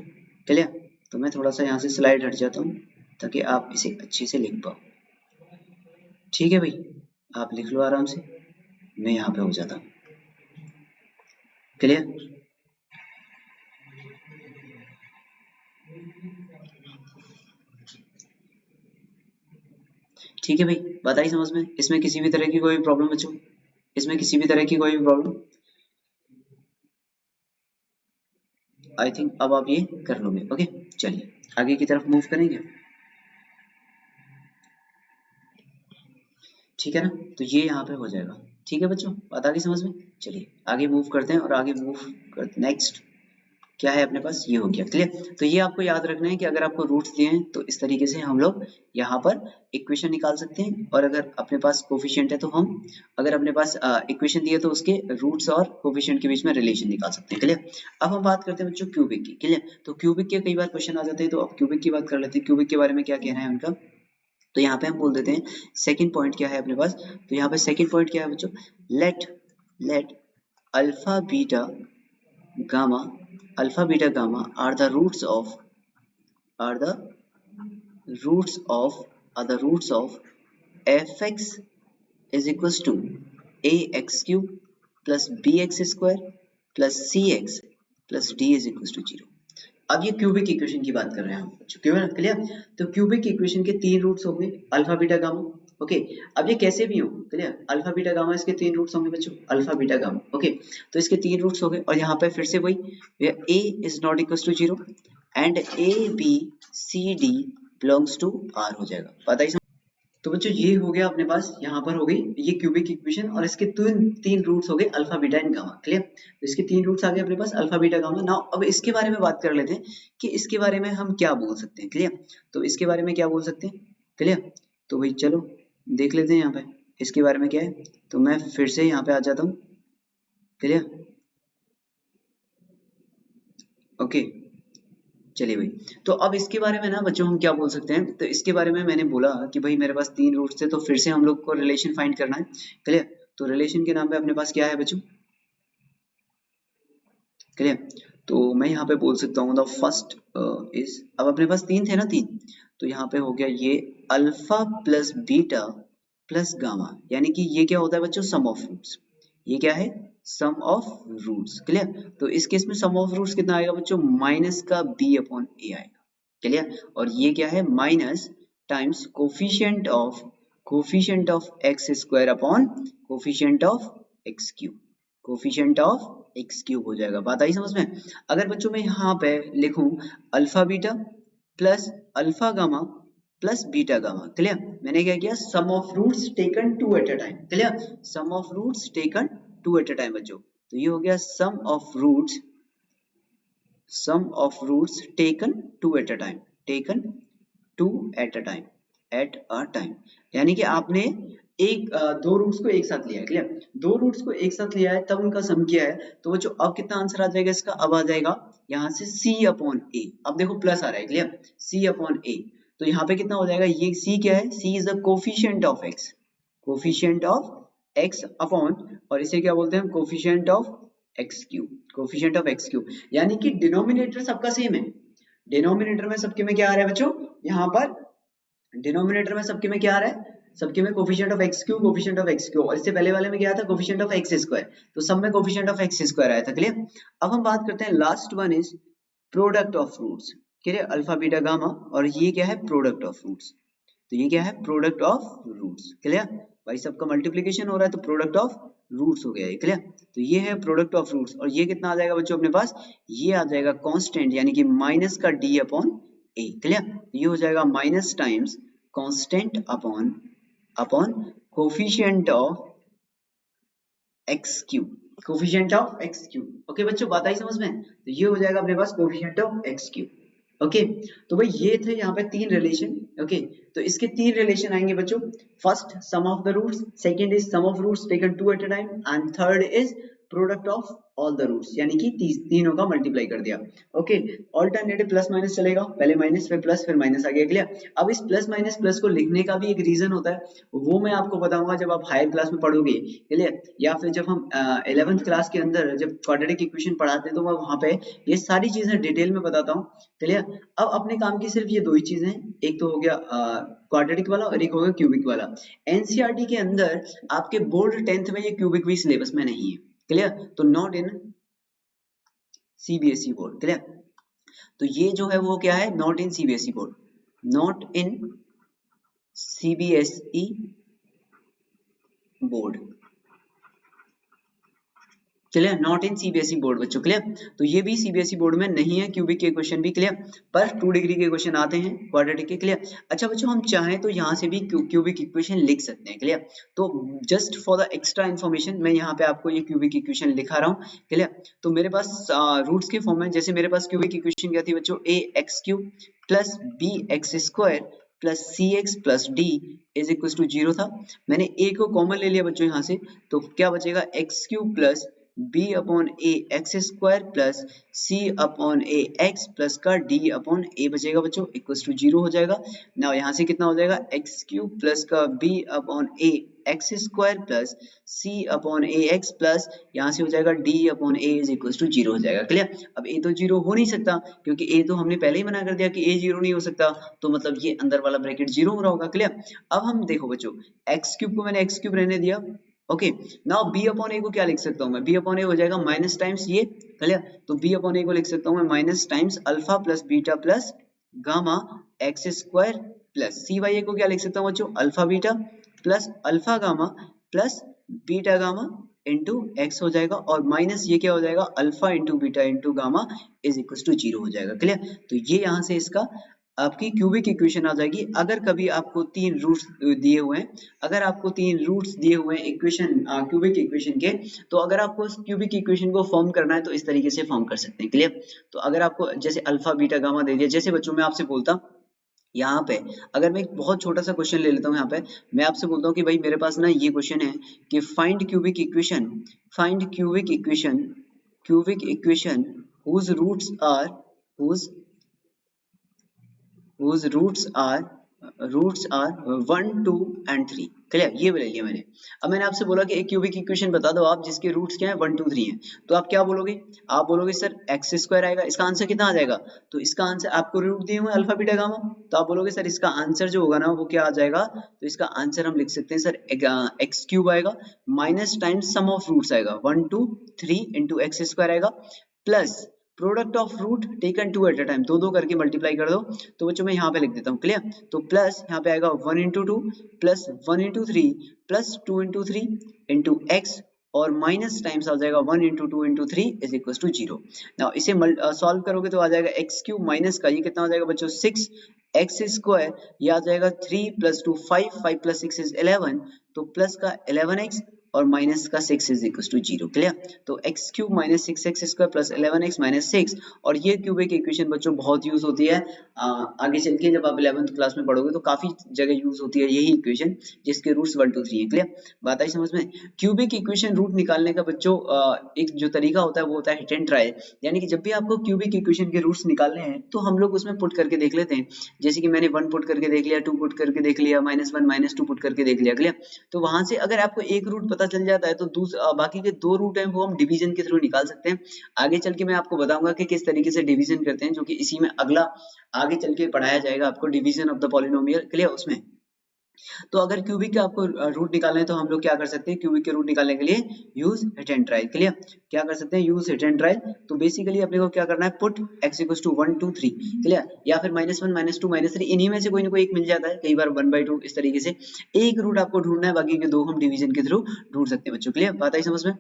क्लियर? तो मैं थोड़ा सा यहाँ से स्लाइड हट जाता हूँ ताकि आप इसे अच्छे से लिख पाओ। ठीक है भाई, आप लिख लो आराम से, मैं यहाँ पे हो जाता हूँ। क्लियर? ठीक है भाई, बात आई समझ में? इसमें किसी भी तरह की कोई प्रॉब्लम बच्चों? इसमें किसी भी तरह की कोई भी प्रॉब्लम? आई थिंक अब आप ये कर लोगे। ओके, चलिए आगे की तरफ मूव करेंगे। ठीक है ना? तो ये यहाँ पे हो जाएगा। ठीक है बच्चों, बात आ गई समझ में? चलिए आगे मूव करते हैं और आगे मूव करते नेक्स्ट क्या है अपने पास, ये हो गया। क्लियर? तो ये आपको याद रखना है कि अगर आपको रूट्स दिए हैं तो इस तरीके से हम लोग यहाँ पर इक्वेशन निकाल सकते हैं, और अगर अपने पास कोफिशिएंट है तो हम, अगर अपने पास इक्वेशन दिए तो उसके रूट्स और कोफिशिएंट के बीच में रिलेशन निकाल सकते हैं। क्लियर? अब हम बात करते हैं बच्चों क्यूबिक की। क्लियर? तो क्यूबिक के कई बार क्वेश्चन आ जाते हैं, तो अब क्यूबिक की बात कर लेते हैं। क्यूबिक के बारे में क्या कहना है उनका, तो यहाँ पे हम बोल देते हैं सेकंड पॉइंट क्या है अपने पास। तो यहाँ पे सेकंड पॉइंट क्या है बच्चों, let alpha beta gamma are the roots of are the roots of fx is equals to ax cube plus bx square plus cx plus d is equals to 0। अब ये क्यूबिक इक्वेशन की बात कर रहे हैं हम। क्लियर? तो क्यूबिक इक्वेशन के तीन रूट्स होंगे अल्फा बीटा गामा। ओके, अब ये कैसे भी हो, क्लियर, अल्फा बीटा गामा इसके तीन रूट्स होंगे बच्चों, अल्फा बीटा गामा। ओके, तो इसके तीन रूट्स हो गए, और यहाँ पे फिर से वही a is not equal to 0 and a b c d belongs to r हो जाएगा। पता ही? तो बच्चों ये हो गया अपने पास, यहाँ पर हो गई ये क्यूबिक इक्वेशन, और इसके तीन रूट्स हो गए alpha beta and gamma. Clear? तो इसके तीन रूट्स आ गए अपने पास अल्फा बीटा गामा। नाउ अब इसके बारे में बात कर लेते हैं कि इसके बारे में हम क्या बोल सकते हैं। क्लियर? तो इसके बारे में क्या बोल सकते हैं? क्लियर? तो भाई चलो देख लेते हैं यहाँ पे इसके बारे में क्या है। तो मैं फिर से यहाँ पे आ जाता हूँ। क्लियर? ओके, चलिए भाई, तो अब इसके बारे में ना बच्चों हम क्या बोल सकते हैं, तो इसके बारे में मैंने बोला कि भाई मेरे पास तीन रूट्स थे, तो फिर से हम लोग को रिलेशन फाइंड करना है। क्लियर? तो रिलेशन के नाम पे अपने पास क्या है बच्चों? क्लियर? तो मैं यहाँ पे बोल सकता हूँ द फर्स्ट इज, अब अपने पास तीन थे ना, तीन, तो यहाँ पे हो गया ये alpha plus beta plus gamma, यानी कि ये क्या होता है बच्चों, सम ऑफ रूट्स। ये क्या है, सम ऑफ रूट्स। क्लियर? तो इस केस में सम ऑफ रूट्स कितना आएगा बच्चों, माइनस का b अपॉन a आएगा। क्लियर? और ये क्या है, minus times coefficient of X square upon coefficient of x cube, coefficient of x cube हो जाएगा। बात आई समझ में? अगर बच्चों मैं यहाँ पे लिखूं alpha beta plus alpha gamma plus beta gamma. Clear? मैंने क्या किया, sum of roots taken two at a time. Clear? Sum of roots taken two at a time बच्चों। तो ये हो गया sum of roots taken two at a time, taken two at a time, यानी कि आपने दो रूट्स को एक साथ लिया है, क्लियर, दो रूट्स को एक साथ लिया है तब उनका सम किया है, तो बच्चों अब कितना आंसर आ जाएगा इसका, अब आ जाएगा यहाँ से c अपॉन a, अब देखो प्लस आ रहा है, क्लियर, c अपॉन a, तो यहाँ पे कितना हो जाएगा, ये c क्या है, c is the coefficient of x, coefficient of x upon, और इसे क्या बोलते हैं हम, coefficient of x cube, coefficient of x cube, यानी कि डिनोमिनेटर सबका सेम है, डिनोमिनेटर में सबके में क्या आ रहा है बच्चों, यहाँ पर डिनोमिनेटर में सबके में क्या आ रहा है, सबके में coefficient of x cube, coefficient of x cube, और इससे पहले वाले में क्या था, कोफिशिएंट ऑफ x स्क्वायर, तो सब में कोफिशिएंट ऑफ x स्क्वायर आया था, क्लियर। अब हम बात करते हैं last one is product of roots, clear, alpha beta gamma, और ये क्या है, प्रोडक्ट ऑफ रूट्स, तो ये क्या है, प्रोडक्ट ऑफ रूट्स, क्लियर, भाई सबका मल्टीप्लिकेशन हो रहा है तो प्रोडक्ट ऑफ रूट्स हो गया है, क्लियर, तो ये है प्रोडक्ट ऑफ रूट्स, और ये कितना आ जाएगा बच्चों अपने पास, ये आ जाएगा कांस्टेंट, यानी कि माइनस का d अपॉन a, क्लियर, ये हो जाएगा minus times constant upon coefficient of x cube, coefficient of x cube, okay बच्चों, बात आई समझ में, तो ये हो जाएगा अपने पास coefficient of x cube, okay, तो भाई ये थे यहाँ पे तीन रिलेशन, ओके, तो इसके तीन रिलेशन आएंगे बच्चों, first sum of the roots, second is sum of roots taken two at a time, and third is product of all the roots, यानी कि तीनों का मल्टीप्लाई कर दिया, ओके, ऑल्टरनेटिव प्लस माइनस चलेगा, पहले माइनस फिर प्लस फिर माइनस आ गया, क्लियर। अब इस प्लस माइनस प्लस को लिखने का भी एक रीजन होता है, वो मैं आपको बताऊंगा जब आप हायर क्लास में पढ़ोगे, क्लियर, या फिर जब हम 11th क्लास के अंदर जब क्वाड्रेटिक इक्वेशन पढ़ाते हैं तो मैं वहां पे ये सारी चीजें डिटेल में बताता हूँ, क्लियर। अब अपने काम की सिर्फ ये दो ही चीजें हैं, एक तो हो गया क्वाड्रेटिक वाला और एक हो गया क्यूबिक वाला। एनसीईआरटी के अंदर आपके बोर्ड 10th में ये क्यूबिक भी सिलेबस में नहीं है, क्लियर, तो not in CBSE board, clear, तो ये जो है वो क्या है, not in CBSE board, not in CBSE board, clear, not in CBSE board बच्चों, क्लियर, तो ये भी सीबीएसई बोर्ड में नहीं है, क्यूबिक के क्वेश्चन भी, क्लियर, पर 2 डिग्री के क्वेश्चन आते हैं क्वाड्रेटिक के, क्लियर। अच्छा बच्चों, हम चाहें तो यहाँ से भी क्यूबिक इक्वेशन लिख सकते हैं, क्लियर, तो just for the extra information मैं यहाँ पे आपको ये क्यूबिक इक्वेशन लिखा रहा हूँ, क्लियर, तो मेरे पास रूट्स के फॉर्म में, जैसे मेरे पास क्यूबिक इक्वेशन क्या थी बच्चों, a x cube plus b x square plus C X plus D is equal to 0 था, मैंने a को कॉमन ले लिया बच्चों यहाँ से, तो क्या बचेगा, x cube plus b upon A X square plus c upon A X plus का d अपॉन a बचेगा बच्चों, इक्वल टू 0 हो जाएगा। ना यहाँ से कितना हो जाएगा, x क्यूब प्लस का b upon A X square plus c upon A X plus यहाँ से हो जाएगा d upon a is equal to 0 हो जाएगा, क्लियर। अब a तो 0 हो नहीं सकता क्योंकि a तो हमने पहले ही मना कर दिया कि a 0 नहीं हो सकता, तो मतलब ये अंदर वाला ब्रैकेट 0 हो रहा होगा, क्लियर। अब हम देखो बच्चों, x क्यूब को मैंने x क्यूब रहने दिया, okay, now b upon a को क्या लिख सकता हूँ मैं, b अपॉन a हो जाएगा माइनस टाइम्स ये, क्लियर, तो b अपॉन a को लिख सकता हूँ मैं minus times alpha plus beta plus gamma X square plus C by A को क्या लिख सकता हूँ बच्चों, alpha beta plus alpha gamma plus beta gamma into X हो जाएगा, और माइनस ये क्या हो जाएगा, alpha into beta into gamma is equal to 0 हो जाएगा, क्लियर। तो ये यहाँ से इसका आपकी क्यूबिक इक्वेशन आ जाएगी। अगर कभी आपको तीन रूट्स दिए हुए हैं, अगर आपको तीन रूट्स दिए हुए हैं इक्वेशन क्यूबिक इक्वेशन के, तो अगर आपको क्यूबिक इक्वेशन को फॉर्म करना है तो इस तरीके से फॉर्म कर सकते हैं, क्लियर। तो अगर आपको जैसे अल्फा बीटा गामा दे दिया, जैसे बच्चों मैं आपसे बोलता यहाँ पे, अगर मैं एक बहुत छोटा सा क्वेश्चन ले लेता हूँ, यहाँ पे मैं आपसे बोलता हूँ कि भाई मेरे पास ना ये क्वेश्चन है कि find cubic equation, find cubic equation whose roots are whose roots are 1 2 and 3, clear, ये ले लिया मैंने। अब मैंने आपसे बोला कि एक क्यूबिक इक्वेशन बता दो आप जिसके रूट्स क्या है 1 2 3 है, तो आप क्या बोलोगे, आप बोलोगे सर एक्स स्क्वायर आएगा, इसका आंसर कितना आ जाएगा, तो इसका आंसर आपको रूट दिए हुए अल्फा बीटा गामा, तो आप बोलोगे सर इसका आंसर जो होगा ना वो क्या आ जाएगा, तो इसका आंसर हम लिख सकते हैं सर एक्स क्यूब आएगा minus times sum of roots आएगा 1 2 3 इंटू एक्स स्क्वायर आएगा plus product of root taken two at a time, दो दो करके मल्टीप्लाई कर दो, तो बच्चों मैं यहाँ पे लिख देता हूँ, क्लियर। तो प्लस यहाँ पे आएगा 1 into 2 plus 1 into 3 plus 2 into 3 into X, और माइनस टाइम्स आ जाएगा 1 into 2 into 3 is equal to 0। Now इसे सॉल्व करोगे तो आ जाएगा एक्स क्यूब माइनस का ये कितना हो जाएगा बच्चों 6 एक्स स्क्वायर, ये आ जाएगा 3 प्लस 2 5 5 प्लस 6 इज 11, तो प्लस का 11x और माइनस का 6 इज इक्वल टू 0। क्लियर? तो x cube minus 6x² plus 11x minus 6, और ये क्यूबिक इक्वेशन बच्चों बहुत यूज होती है आगे चल के जब आप 11th क्लास में पढ़ोगे तो काफी जगह यूज होती है यही इक्वेशन, जिसके रूट्स 1 2 3 है। क्लियर? बात आई समझ में? क्यूबिक इक्वेशन रूट निकालने का बच्चों एक जो तरीका होता है वो होता है हिट एंड ट्राई। यानी कि जब भी आपको क्यूबिक इक्वेशन के रूट्स निकालने हैं तो हम लोग उसमें पुट करके देख लेते हैं, जैसे कि मैंने 1 पुट करके देख लिया, 2 पुट करके देख लिया, -1 -2 पुट करके देख लिया। क्लियर? तो वहां से अगर आपको एक रूट पता चल जाता है तो बाकी के 2 रूट हैं वो हम डिवीजन के थ्रू निकाल सकते हैं। आगे चल के मैं आपको बताऊंगा कि किस तरीके से डिवीजन करते हैं, जो कि इसी में अगला आगे चल के पढ़ाया जाएगा आपको, division of the polynomial. Clear? उसमें तो अगर क्यूबिक का आपको रूट निकालना है तो हम लोग क्या कर सकते हैं, क्यूबिक के रूट निकालने के लिए use hit and try. Clear? क्या कर सकते हैं, यूज हिट एंड ट्राई। तो बेसिकली अपने को क्या करना है, put x equals to 1 2 3। Clear? या फिर -1 -2 -3, इन्हीं में से कोई ना कोई एक मिल जाता है, कई बार 1/2, इस तरीके से एक रूट आपको ढूंढना है, बाकी के दो हम डिवीजन के थ्रू ढूंढ सकते हैं बच्चों। क्लियर? बात आई समझ में?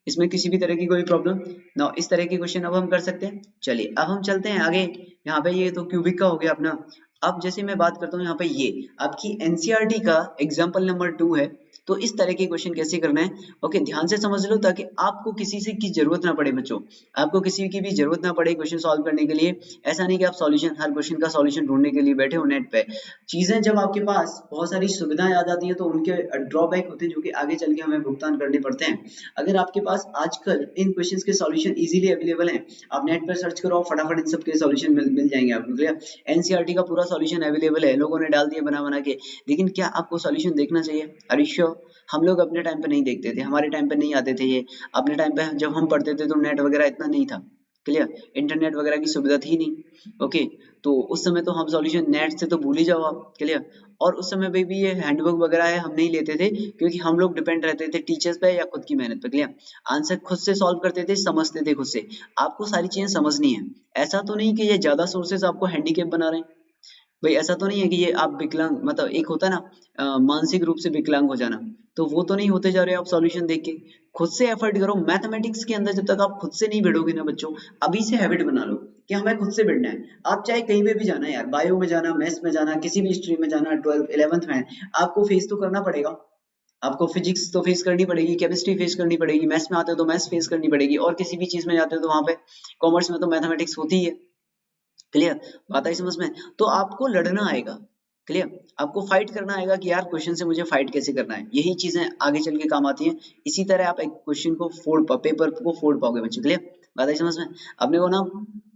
इसमें किसी भी तरह की कोई प्रॉब्लम ना, इस तरह के क्वेश्चन अब हम कर सकते हैं। चलिए अब हम चलते हैं आगे। यहाँ पे ये तो क्यूबिक का हो गया अपना। अब जैसे मैं बात करता हूँ यहाँ पे, ये आपकी एनसीईआरटी का एग्जाम्पल नंबर 2 है। तो इस तरह के क्वेश्चन कैसे करना है, ओके, ध्यान से समझ लो ताकि आपको किसी से की जरूरत ना पड़े बच्चों, आपको किसी की भी जरूरत ना पड़े क्वेश्चन सॉल्व करने के लिए। ऐसा नहीं कि आप सॉल्यूशन, हर क्वेश्चन का सॉल्यूशन ढूंढने के लिए बैठे हो नेट पे। चीजें जब आपके पास बहुत सारी सुविधाएं आ जाती है तो उनके ड्रॉबैक होते हैं जो कि आगे चल के हमें भुगतान करने पड़ते हैं। अगर आपके पास आजकल इन क्वेश्चंस के सॉल्यूशन इजीली अवेलेबल हैं, आप नेट पर सर्च करो, फटाफट इन सब के सॉल्यूशन मिल जाएंगे आपको। क्लियर? एनसीईआरटी का पूरा सॉल्यूशन अवेलेबल है, लोगों ने डाल दिया बना बना के, लेकिन क्या आपको सॉल्यूशन देखना चाहिए? Are you sure? हम लोग अपने टाइम पे नहीं देखते थे, हमारे टाइम पे नहीं आते थे ये। अपने टाइम पे जब हम पढ़ते थे तो नेट वगैरह इतना नहीं था। क्लियर? इंटरनेट वगैरह की सुविधा थी नहीं। ओके, तो उस समय तो हम सॉल्यूशन नेट से तो भूल ही जाओ आप। क्लियर? और उस समय पे भी ये हैंडबुक वगैरह है हम नहीं लेते थे, क्योंकि हम लोग डिपेंड रहते थे टीचर्स पे या खुद की मेहनत पे। क्लियर? आंसर खुद से सॉल्व करते थे, समझते थे खुद से। आपको सारी चीजें समझनी है। ऐसा तो नहीं कि ये ज्यादा सोर्सेज आपको हैंडीकेप बना रहे हैं। भाई ऐसा तो नहीं है कि ये आप विकलांग, मतलब एक होता है ना मानसिक रूप से विकलांग हो जाना, तो वो तो नहीं होते जा रहे हो आप सॉल्यूशन देख के। खुद से एफर्ट करो मैथमेटिक्स के अंदर। जब तक आप खुद से नहीं भिड़ोगे ना बच्चों, अभी से हैबिट बना लो कि हमें खुद से भिड़ना है। आप चाहे कहीं पे भी जाना है यार, बायो में जाना, मैथ्स में जाना, किसी भी स्ट्रीम में जाना, 12th 11th में, आपको फेस तो करना पड़ेगा। आपको फिजिक्स तो फेस करनी पड़ेगी, केमिस्ट्री फेस करनी पड़ेगी, मैथ्स में आते हो तो मैथ्स फेस करनी पड़ेगी, और किसी भी चीज में जाते हो तो वहां पे कॉमर्स में तो मैथमेटिक्स होती है। क्लियर? बात आई समझ में? तो आपको लड़ना आएगा। क्लियर? आपको फाइट करना आएगा कि यार क्वेश्चन से मुझे फाइट कैसे करना है, यही चीजें आगे चल के काम आती हैं। इसी तरह आप एक क्वेश्चन को पेपर को फोड़ पाओगे बच्चों। क्लियर? बात आई समझ में? अपने को ना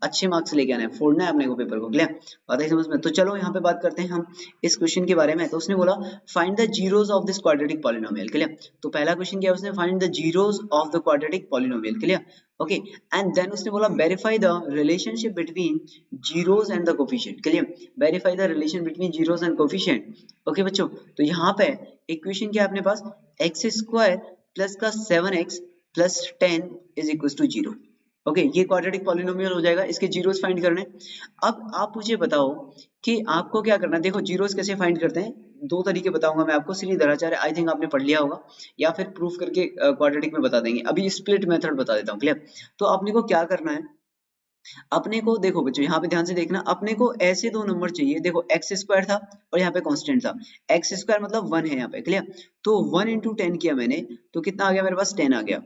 अच्छे मार्क्स लेके आने हैं, फोड़ना है अपने को पेपर को। क्लियर? बात आई समझ में? तो चलो यहाँ पे बात करते हैं हम इस क्वेश्चन के बारे में। तो उसने बोला find the zeros of this quadratic polynomial. Clear? तो पहला क्वेश्चन क्या है, उसने find the zeros of the quadratic polynomial. Clear? Okay, and then उसने बोला verify the relationship between zeros and the coefficient. Clear? Verify the relation between zeros and coefficient. Okay बच्चों, तो यहाँ पे इक्वेशन क्या है अपने पास, एक्स स्क्वायर प्लस का 7x plus 10 is equal to 0। Okay, ये क्वाड्रेटिक पॉलिनोमियल हो जाएगा, इसके जीरोस फाइंड करने। अब आप मुझे बताओ कि आपको क्या करना है। देखो जीरोस कैसे फाइंड करते हैं, दो तरीके बताऊंगा मैं आपको, श्रीधराचार्य आई थिंक आपने पढ़ लिया होगा, या फिर प्रूफ करके क्वाड्रेटिक में बता देंगे। अभी स्प्लिट मेथड बता देता हूँ। क्लियर? तो अपने को क्या करना है, अपने को देखो बच्चों यहाँ पे ध्यान से देखना, अपने को ऐसे दो नंबर चाहिए। देखो एक्स स्क्वायर था और यहाँ पे कांस्टेंट था, एक्स स्क्वायर मतलब 1 है यहाँ पे। क्लियर? तो 1 इंटू 10 किया मैंने, तो कितना आ गया मेरे पास, 10 आ गया।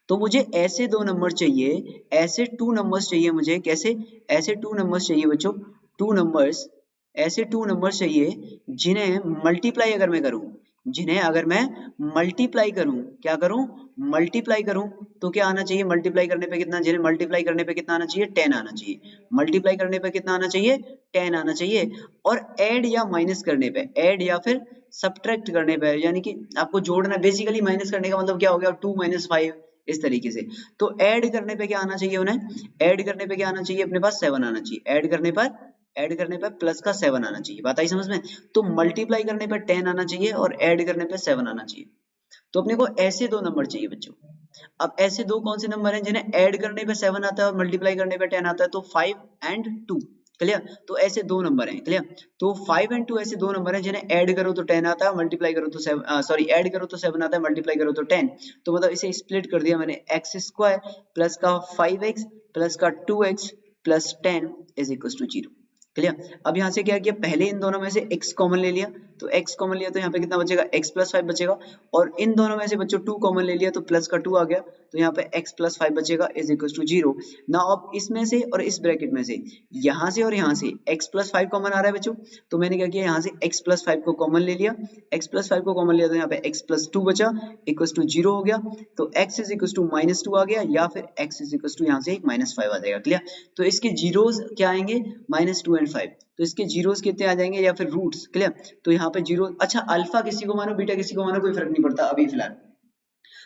तो मुझे ऐसे दो नंबर चाहिए, ऐसे 2 नंबर्स चाहिए मुझे। कैसे? ऐसे 2 नंबर्स चाहिए बच्चों, 2 नंबर्स, ऐसे 2 नंबर्स चाहिए जिन्हें मल्टीप्लाई अगर मैं करूं, जिन्हें अगर मैं मल्टीप्लाई करूं, क्या करूं, मल्टीप्लाई करूं, तो क्या आना चाहिए, मल्टीप्लाई करने पे कितना, जिन्हें मल्टीप्लाई करने पे कितना आना चाहिए, 10 आना चाहिए। मल्टीप्लाई करने पे कितना आना चाहिए, 10 आना चाहिए। और ऐड या माइनस करने पे, ऐड या फिर सब्ट्रैक्ट करने पे, यानी कि आपको जोड़ना, बेसिकली माइनस करने का मतलब क्या हो गया, 2 - 5, इस तरीके से। तो ऐड करने पे क्या आना चाहिए उन्हें, ऐड करने पे क्या आना चाहिए, अपने पास 7 आना चाहिए। ऐड करने पर प्लस का 7 आना चाहिए। बात आई समझ में? तो मल्टीप्लाई करने पर 10 आना चाहिए और ऐड करने पर 7 आना चाहिए। तो अपने को ऐसे दो नंबर चाहिए बच्चों। अब ऐसे दो कौन से नंबर हैं जिन्हें ऐड करने पे 7 आता है और मल्टीप्लाई करने पे 10 आता है, तो 5 एंड 2। क्लियर? तो ऐसे दो नंबर हैं। क्लियर? तो 5 एंड 2 ऐसे दो नंबर हैं जिन्हें ऐड करो तो 10 आता है, मल्टीप्लाई करो तो 7, सॉरी ऐड करो तो 7 आता है, मल्टीप्लाई करो तो 10। तो मतलब इसे स्प्लिट कर दिया मैंने, एक्स स्क्वायर प्लस का 5x प्लस का 2x plus 10 is equal to 0। Clear? अब यहाँ से क्या किया, पहले इन दोनों में से x कॉमन ले लिया, तो x कॉमन लिया तो यहाँ पे कितना बचेगा x प्लस 5 बचेगा, और इन दोनों में से बच्चों 2 कॉमन ले लिया तो प्लस का 2 आ गया, तो यहाँ पे x प्लस 5 बचेगा इज इक्वल टू 0। नाउ अब इसमें से और इस ब्रैकेट में से यहाँ से और यहाँ से x प्लस 5 कॉमन आ रहा है बच्चों, तो मैंने क्या किया यहाँ से x प्लस 5 को कॉमन ले लिया, x प्लस 5 को कॉमन लिया तो यहाँ पे x प्लस 2 बचा इक्वल टू 0 हो गया, तो x is equal to minus 2 आ गया, या फिर x इज इक्वल टू यहाँ से माइनस 5 आ जाएगा। क्लियर? तो इसके जीरोस क्या आएंगे माइनस 2 एंड 5, तो इसके जीरोस कितने आ जाएंगे या फिर रूट्स। क्लियर? तो यहाँ पे जीरो, अच्छा अल्फा किसी को मानो बीटा किसी को मानो कोई फर्क नहीं पड़ता अभी फिलहाल,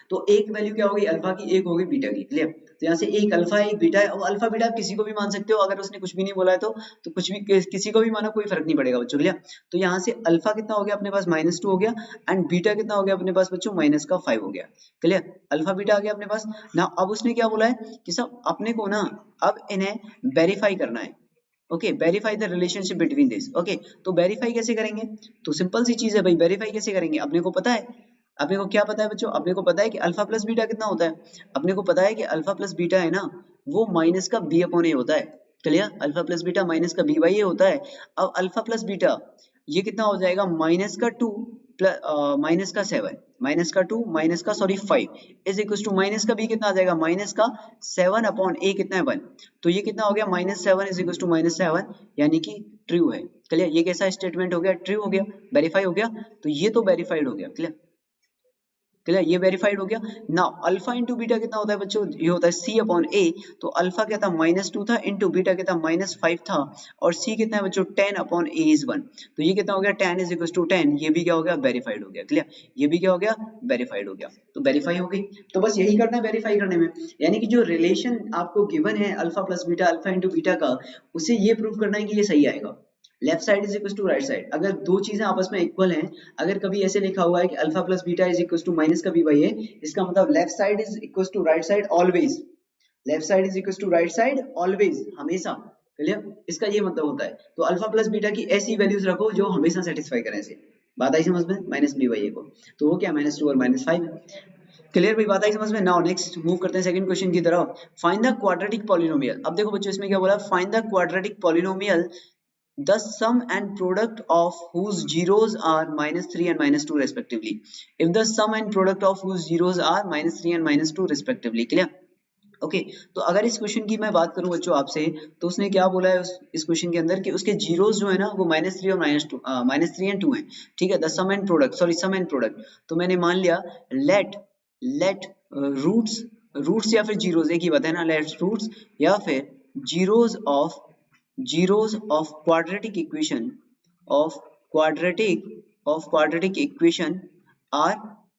तो एक वैल्यू क्या होगी अल्फा की, एक होगी बीटा की। क्लियर? तो यहाँ से एक अल्फा है एक बीटा है, और अल्फा बीटा किसी को भी मान सकते हो, अगर उसने कुछ भी नहीं बोला है तो कुछ भी किसी को भी मानो कोई फर्क नहीं पड़ेगा बच्चों। क्लियर? तो यहाँ से अल्फा कितना हो गया अपने पास माइनस 2 हो गया, एंड बीटा कितना हो गया अपने पास बच्चों माइनस का 5 हो गया। क्लियर? अल्फा बीटा आ गया अपने पास ना। अब उसने क्या बोला है कि सब अपने को ना अब इन्हें वेरीफाई करना है। Okay, verify the relationship between this. Okay, तो वेरीफाई कैसे करेंगे, तो सिंपल सी चीज है भाई, वेरीफाई कैसे करेंगे, अपने को पता है, अपने को क्या पता है बच्चों, अपने को पता है कि अल्फा प्लस बीटा कितना होता है, अपने को पता है कि अल्फा प्लस बीटा है ना वो माइनस का बी अपॉन ए होता है। Clear? Alpha plus beta minus का बी बाई ए होता है। अब अल्फा प्लस बीटा ये कितना हो जाएगा माइनस का 2 प्लस माइनस का 7 माइनस का 2 माइनस का sorry 5 is equal to minus का बी कितना आ जाएगा माइनस का 7 अपॉन ए कितना है 1, तो ये कितना हो गया minus 7 is equal to minus 7, यानी कि ट्रू है। क्लियर? ये कैसा स्टेटमेंट हो गया, ट्रू हो गया, वेरीफाई हो गया, तो ये तो वेरीफाइड हो गया। क्लियर? क्लियर? ये वेरीफाइड हो गया। नाउ अल्फा इंटू बीटा कितना होता है बच्चों, ये होता है सी अपॉन ए, तो अल्फा क्या था माइनस 2 था, इंटू बीटा क्या था माइनस 5 था, और सी कितना है बच्चों 10 अपॉन ए इज 1, तो ये कितना हो गया 10 इज इक्वल टू 10, ये भी क्या हो गया वेरीफाइड हो गया। क्लियर? ये भी क्या हो गया वेरीफाइड हो गया, तो वेरीफाई हो गई। तो बस यही करना है वेरीफाई करने में, यानी कि जो रिलेशन आपको गिवन है alpha plus beta alpha into beta का, उसे ये प्रूव करना है कि ये सही आएगा। Left side is equal to right side, अगर दो चीजें आपस में इक्वल हैं, अगर कभी ऐसे लिखा हुआ है कि alpha plus beta is equal to minus का बी बाई ए, इसका मतलब left side is equal to right side always, left side is equal to right side always, हमेशा। क्लियर? इसका ये मतलब होता है, तो अल्फा प्लस बीटा की ऐसी वैल्यूज रखो जो हमेशा सेटिस्फाई करें इसे। बात आई समझ में, माइनस बी बाई ए को, तो वो क्या माइनस 2 और माइनस 5। क्लियर भाई, बात आई समझ में। नाउ नेक्स्ट मूव करते हैं सेकंड क्वेश्चन की तरफ। Find the quadratic polynomial. अब देखो बच्चों इसमें क्या बोला, find the quadratic polynomial the sum and product of whose zeros are minus 3 and minus 2 respectively, if the sum and product of whose zeros are minus 3 and minus 2 respectively। Clear? Okay, तो अगर इस क्वेश्चन की मैं बात करूं बच्चों आपसे, तो उसने क्या बोला है इस क्वेश्चन के अंदर कि उसके जीरोस जो है ना वो माइनस 3 और माइनस 3 एंड 2 है। ठीक है, the sum and product, sorry sum and product, तो मैंने मान लिया लेट रूट्स या फिर जीरोस, एक ही बात है ना, लेट रूट्स या फिर zeros of quadratic equation of quadratic equation are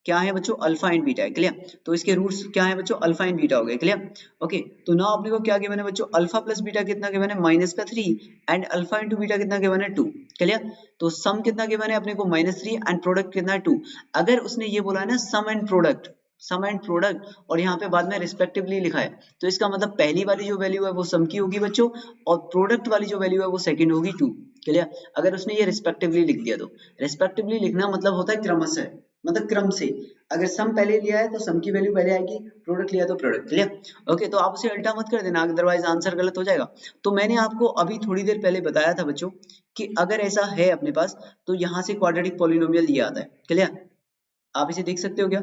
क्या है बच्चों अल्फा एंड बीटा है। क्लियर? तो इसके रूट्स क्या है बच्चों अल्फा एंड बीटा हो गए। क्लियर? ओके, तो नाउ अपने को क्या गिवन है बच्चों, अल्फा प्लस बीटा कितना गिवन है माइनस का 3 एंड अल्फा इंटू बीटा कितना गिवन है 2। क्लियर? तो सम कितना गिवन है अपने को माइनस 3 एंड प्रोडक्ट कितना है 2। अगर उसने ये बोला है ना सम एंड प्रोडक्ट और यहाँ पे बाद में रिस्पेक्टिवली लिखा है, तो इसका मतलब पहली वाली जो वैल्यू है वो सम की होगी बच्चों, और प्रोडक्ट वाली जो वैल्यू है वो सेकंड होगी 2। क्लियर? अगर उसने ये रिस्पेक्टिवली लिख दिया, तो रिस्पेक्टिवली लिखना मतलब होता है क्रमशः, मतलब क्रम से, अगर सम पहले लिया है तो सम की वैल्यू पहले आएगी, प्रोडक्ट लिया तो प्रोडक्ट। क्लियर? ओके, तो आप उसे अल्टा मत कर देना, अदरवाइज आंसर गलत हो जाएगा। तो मैंने आपको अभी थोड़ी देर पहले बताया था बच्चों कि अगर ऐसा है अपने पास, तो यहाँ से क्वाड्रेटिक पॉलिनोमियल ये आता है। क्लियर? आप इसे देख सकते हो क्या,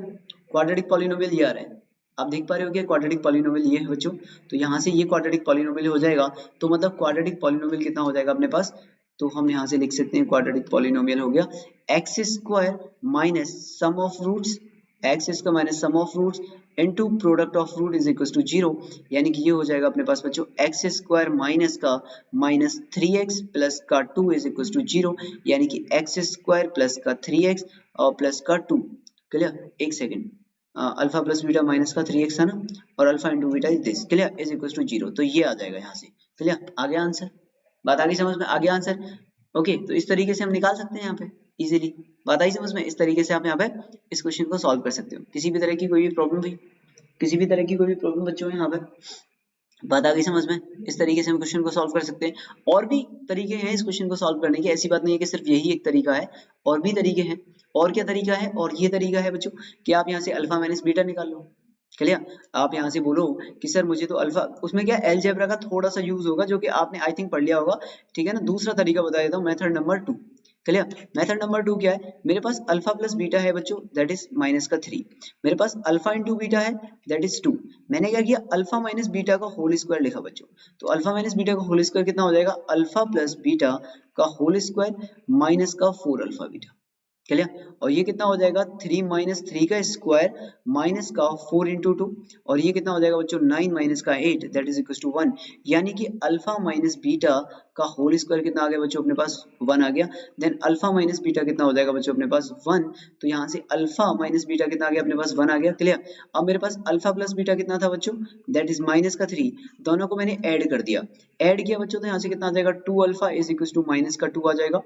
क्वाड्रेटिक पॉलिनोमियल ये आ रहा है, आप देख पा रहे हो क्या क्वाड्रेटिक पॉलिनोमियल ये है बच्चों, तो यहाँ से ये क्वाड्रेटिक पॉलिनोमियल हो जाएगा, तो मतलब क्वाड्रेटिक पॉलिनोमियल कितना हो जाएगा अपने पास, तो हम यहाँ से लिख सकते हैं क्वाड्रेटिक पॉलिनोमियल हो गया X square minus sum of roots, X square minus sum of roots into product of root is equal to 0, यानी कि ये हो जाएगा अपने पास बच्चों एक्स स्क्वायर माइनस का माइनस 3x प्लस का 2 इज इक्वल टू 0, यानी कि एक्स स्क्वायर प्लस का 3x और प्लस का 2। क्लियर? एक second, alpha plus beta minus का 3x था ना, और alpha into beta is this. Clear? Is equal to 0, तो ये आ जाएगा यहाँ से। क्लियर? आ गया आंसर, बात आ गई समझ में, आ गया आंसर। ओके, तो इस तरीके से हम निकाल सकते हैं यहाँ पे इजीली, बात आई समझ में, इस तरीके से आप यहाँ पे इस क्वेश्चन को सॉल्व कर सकते हो। किसी भी तरह की कोई भी प्रॉब्लम हुई, किसी भी तरह की कोई भी प्रॉब्लम बच्चों यहाँ पे, बात आ गई समझ में, इस तरीके से हम क्वेश्चन को सॉल्व कर सकते हैं। और भी तरीके हैं इस क्वेश्चन को सॉल्व करने के, ऐसी बात नहीं है कि सिर्फ यही एक तरीका है, और भी तरीके हैं। और क्या तरीका है, और ये तरीका है बच्चों कि आप यहाँ से अल्फा माइनस बीटा निकाल लो। क्लियर? आप यहाँ से बोलो कि सर मुझे तो अल्फा, उसमें क्या अलजेब्रा का थोड़ा सा यूज होगा जो कि आपने आई थिंक पढ़ लिया होगा। ठीक है ना, दूसरा तरीका बता देता हूँ, method number 2। Clear. Method number 2 क्या है, मेरे पास अल्फा प्लस बीटा है बच्चों, दैट इज माइनस का 3। मेरे पास अल्फा इंटू बीटा है, दैट इज 2। मैंने क्या किया, अल्फा माइनस बीटा का होल स्क्वायर लिखा बच्चों। तो अल्फा माइनस बीटा का होल स्क्वायर कितना हो जाएगा, अल्फा प्लस बीटा का होल स्क्वायर माइनस का 4 अल्फा बीटा। क्लियर। और ये कितना हो जाएगा, 3 माइनस 3 का स्क्वायर माइनस का 4 इंटू 2, और ये कितना हो जाएगा बच्चों, 9 माइनस का 8, दैट इज इक्वल टू 1। यानी कि अल्फा माइनस बीटा का होल स्क्वायर कितना आ गया बच्चों अपने पास, 1 आ गया। देन अल्फा माइनस बीटा कितना हो जाएगा बच्चों अपने पास, 1। तो यहाँ से अल्फा माइनस बीटा कितना आ गया अपने पास, 1 आ गया। क्लियर। अब मेरे पास अल्फा प्लस बीटा कितना था बच्चों, दैट इज माइनस का 3। दोनों को मैंने ऐड कर दिया, ऐड किया बच्चों, तो यहाँ से कितना आ जाएगा, 2 alpha is equal to minus का 2 आ जाएगा।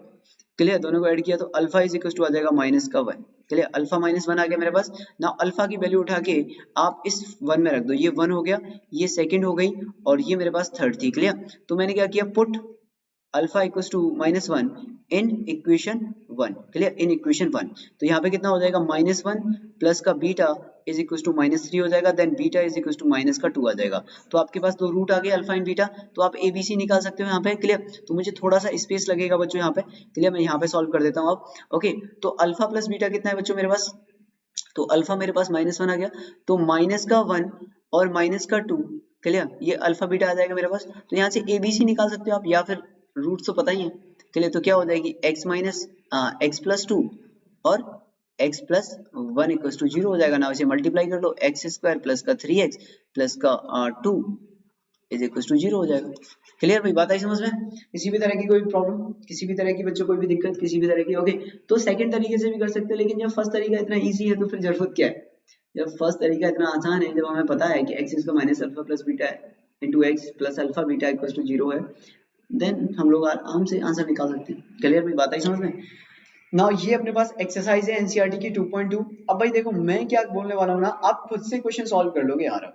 क्लियर। दोनों को ऐड किया तो अल्फा इज इक्वल टू आ जाएगा माइनस का 1। क्लियर। अल्फा माइनस 1 आ गया मेरे पास। नाउ अल्फा की वैल्यू उठा के आप इस 1 में रख दो, ये 1 हो गया, ये सेकंड हो गई, और ये मेरे पास थर्ड थी। क्लियर। तो मैंने क्या किया, put alpha equals to minus 1 in equation 1। Clear, in equation 1। तो यहाँ पे कितना हो जाएगा, माइनस 1 प्लस का beta is equals to minus 3 हो जाएगा, then beta is equals to minus का 2 आ जाएगा। तो आपके पास दो रूट आ गए अल्फा एंड बीटा, तो आप एबीसी निकाल सकते हो यहाँ पे। क्लियर। तो मुझे थोड़ा सा स्पेस लगेगा बच्चों यहाँ पे। क्लियर, मैं यहाँ पे सॉल्व कर देता हूँ अब। ओके, तो अल्फा प्लस बीटा कितना है बच्चों मेरे पास, तो अल्फा मेरे पास माइनस 1 आ गया, तो माइनस का 1 और माइनस का 2। क्लियर, ये अल्फा बीटा आ जाएगा मेरे पास। तो यहाँ से एबीसी निकाल सकते हो आप, या फिर रूट तो पता ही है। क्लियर, तो क्या हो जाएगी, x माइनस एक्स प्लस 2 और x प्लस 1 इक्वल टू 0 हो जाएगा ना। इसे मल्टीप्लाई कर लो, एक्स स्क्वायर प्लस का 3x प्लस का 2 इज इक्वल टू 0 हो जाएगा। क्लियर भाई, बात आई समझ में। किसी भी तरह की कोई प्रॉब्लम, किसी भी तरह की बच्चों कोई भी दिक्कत, किसी भी तरह की, ओके। तो सेकंड तरीके से भी कर सकते हैं, लेकिन जब फर्स्ट तरीका इतना इजी है तो फिर जरूरत क्या है। जब फर्स्ट तरीका इतना आसान है, जब हमें पता है कि x इसका minus alpha plus beta into X plus alpha beta equal to 0 है, देन हम लोग आराम से आंसर निकाल सकते हैं। क्लियर भाई, बात आई समझ में। नाउ ये अपने पास एक्सरसाइज है एनसीईआरटी की 2.2। अब भाई देखो, मैं क्या बोलने वाला हूँ ना, आप खुद से क्वेश्चन सॉल्व कर लोगे यार।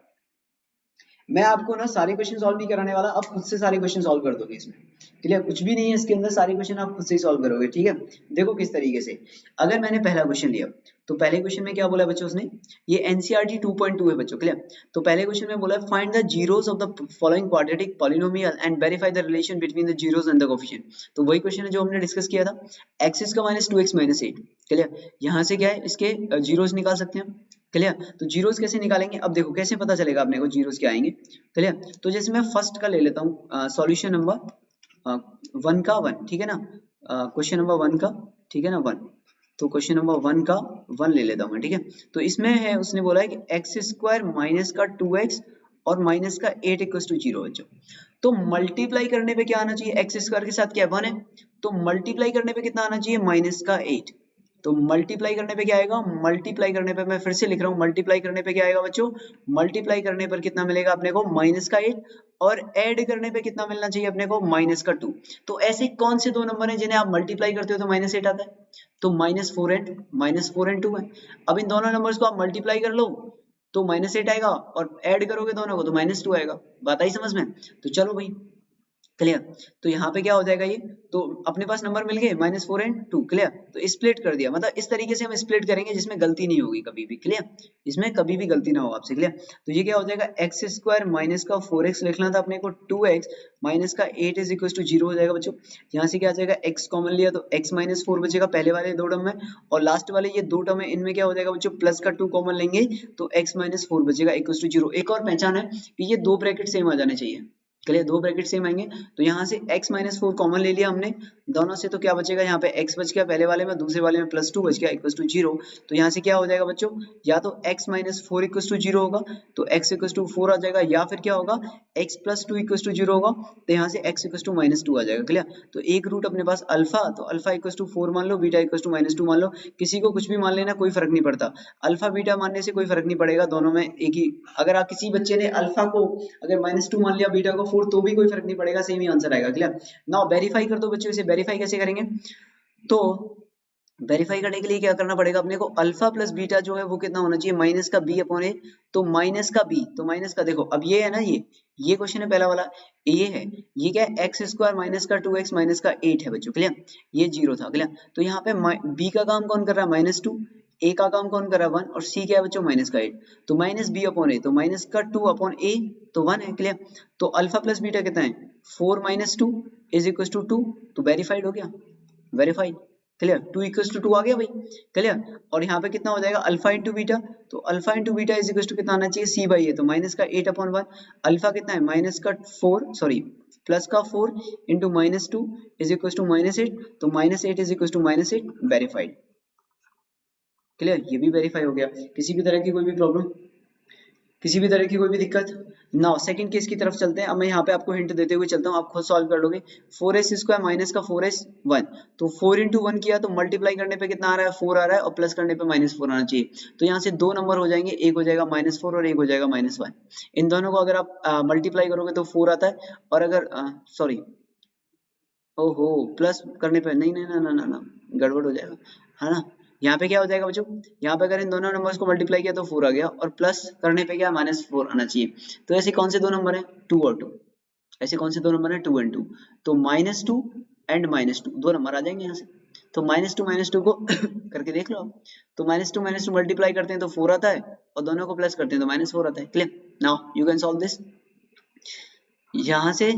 मैं आपको ना सारे क्वेश्चन सॉल्व नहीं कराने वाला, आप खुद से सारे क्वेश्चन सॉल्व कर दोगे इसमें। क्लियर, कुछ भी नहीं है इसके अंदर, सारे क्वेश्चन आप खुद से ही सॉल्व करोगे। ठीक है, देखो किस तरीके से। अगर मैंने पहला क्वेश्चन लिया, तो पहले क्वेश्चन में क्या बोला बच्चों उसने, ये एनसीईआरटी 2.2 है बच्चों। क्लियर, तो पहले क्वेश्चन में बोला find the zeros of the following quadratic polynomial and verify the relation between the zeros and the coefficient. तो वही क्वेश्चन है जो हमने डिस्कस किया था, x इसका माइनस 2x माइनस 8। क्लियर, यहाँ से क्या है, इसके जीरोस निकाल सकते हैं। क्लियर, तो जीरोस कैसे निकालेंगे, अब देखो कैसे पता चलेगा अपने को जीरोस क्या आएंगे। क्लियर, तो जैसे मैं फर्स्ट का ले लेता हूँ, सॉल्यूशन नंबर 1 का 1, ठीक है ना, क्वेश्चन नंबर 1 का, ठीक है ना 1। तो क्वेश्चन नंबर 1 का 1 ले लेता हूँ मैं, ठीक है। तो इसमें है, उसने बोला है कि एक्स स्क्वायर माइनस का 2x और माइनस का 8 इक्वल टू 0 बच्चों। तो मल्टीप्लाई करने पे क्या आना चाहिए, एक्स स्क्वायर के साथ क्या 1 है, तो मल्टीप्लाई करने पे कितना आना चाहिए, माइनस का 8। तो मल्टीप्लाई करने पे क्या आएगा, मल्टीप्लाई करने पे मैं फिर से लिख रहा हूँ, मल्टीप्लाई करने पे क्या आएगा बच्चों, मल्टीप्लाई करने पर कितना मिलेगा अपने को, माइनस का 8, और ऐड करने पे कितना मिलना चाहिए अपने को, माइनस का 2। तो ऐसे कौन से दो नंबर हैं जिन्हें आप मल्टीप्लाई करते हो तो माइनस 8 आता है, तो माइनस फोर एंड 2 है। अब इन दोनों नंबर्स को आप मल्टीप्लाई कर लो तो माइनस 8 आएगा, और ऐड करोगे दोनों को तो माइनस 2 आएगा। बात आई समझ में। तो चलो भाई, क्लियर। तो यहाँ पे क्या हो जाएगा, ये तो अपने पास नंबर मिल गए -4 एंड 2। क्लियर, तो स्प्लिट कर दिया, मतलब इस तरीके से हम स्प्लिट करेंगे जिसमें गलती नहीं होगी कभी भी। क्लियर, इसमें कभी भी गलती ना हो आपसे। क्लियर, तो ये क्या हो जाएगा, एक्स स्क्वायर माइनस का 4x लिखना था अपने को, 2x माइनस का 8 इज इक्वल टू 0 हो जाएगा बच्चों। यहाँ से क्या आ जाएगा, x कॉमन लिया तो x माइनस 4 बचेगा पहले वाले दो टर्म में, और लास्ट वाले ये दो टर्म है, इनमें क्या हो जाएगा बच्चों, प्लस का 2 कॉमन लेंगे तो x माइनस 4 बचेगा इक्वल टू 0। एक और पहचान है कि ये दो ब्रैकेट सेम आ जाने चाहिए। चलिए, दो ब्रैकेट सेम आएंगे, तो यहाँ से x माइनस 4 कॉमन ले लिया हमने दोनों से, तो क्या बचेगा यहाँ पे x बच गया पहले वाले में, दूसरे वाले में प्लस 2 बच गया इक्वल टू 0। तो यहाँ से क्या हो जाएगा बच्चों, या तो x माइनस 4 इक्वल टू 0 होगा तो x इक्वल टू 4 आ जाएगा, या फिर क्या होगा, x प्लस 2 इक्वल टू 0 होगा तो यहाँ से x इक्वल टू माइनस 2 आ जाएगा। क्लियर, तो एक रूट अपने पास अल्फा, तो अल्फा इक्वल टू 4 मान लो, बीटा इक्वल टू माइनस 2 मान लो, किसी को कुछ भी मान लेना, कोई फर्क नहीं पड़ता। अल्फा बीटा मानने से कोई फर्क नहीं पड़ेगा, दोनों में एक ही। अगर आप किसी बच्चे ने अल्फा को अगर -2 मान लिया, बीटा को 4, तो भी कोई फर्क नहीं पड़ेगा, सेम ही आंसर आएगा। क्लियर, नाउ वेरीफाई कर दो बच्चों, इसे वेरीफाई कैसे करेंगे, तो वेरीफाई करने के लिए क्या करना पड़ेगा अपने को, अल्फा प्लस बीटा जो है वो कितना होना चाहिए, माइनस का b अपॉन a। तो माइनस का b, तो माइनस का, देखो अब ये है ना, ये क्वेश्चन है पहला वाला, ये है, ये क्या है, एक्स स्क्वायर माइनस का 2x माइनस का 8 है बच्चों। क्लियर, ये 0 था। क्लियर, तो यहाँ पे b का काम कौन कर रहा है, -2, a का काम कौन कर रहा है 1, और c क्या है बच्चों, माइनस का 8। तो माइनस b अपॉन a, तो माइनस का 2 अपॉन a, तो 1 है। क्लियर, तो अल्फा प्लस बीटा कितना है, 4 माइनस 2 इज इक्वल टू 2, तो वेरीफाइड हो गया, वेरीफाइड। क्लियर, 2 इक्वल्स टू 2 आ गया भाई, क्लियर। और यहाँ पे कितना हो जाएगा अल्फा इंटू बीटा, तो alpha into beta is equals to कितना आना चाहिए सी बाई ए, तो माइनस का 8/1, अल्फा कितना है माइनस का 4 सॉरी प्लस का 4 into minus 2 is equals to -8, तो -8 is equals to -8 verified, clear, ये भी वेरीफाई हो गया। किसी भी तरह की कोई भी प्रॉब्लम, किसी भी तरह की कोई भी दिक्कत। नाउ सेकंड केस की तरफ चलते हैं। अब मैं यहाँ पे आपको हिंट देते हुए चलता हूँ, आप खुद सॉल्व कर लोगे। 4s स्क्वायर माइनस का 4s 1, तो 4 इंटू 1 किया तो मल्टीप्लाई करने पे कितना आ रहा है 4 आ रहा है, और प्लस करने पे -4 आना चाहिए। तो यहाँ से दो नंबर हो जाएंगे, एक हो जाएगा -4 और एक हो जाएगा -1। इन दोनों को अगर आप मल्टीप्लाई करोगे तो 4 आता है, और अगर सॉरी ओहो प्लस करने पे नहीं नहीं ना ना ना ना गड़बड़ हो जाएगा, है ना। यहाँ पे क्या हो जाएगा बच्चों, यहाँ पे अगर इन दोनों नंबर्स को मल्टीप्लाई किया तो 4 आ गया, और प्लस करने पे क्या -4 आना चाहिए। तो ऐसे कौन से दो नंबर है 2 और 2, ऐसे कौन से दो नंबर है 2 एंड 2, तो -2 एंड -2 दो नंबर आ जाएंगे यहाँ से। तो -2 को करके देख लो आप, तो -2 मल्टीप्लाई करते हैं तो 4 आता है, और दोनों को प्लस करते हैं तो -4 आता है, clear. Now you can solve this. यहाँ से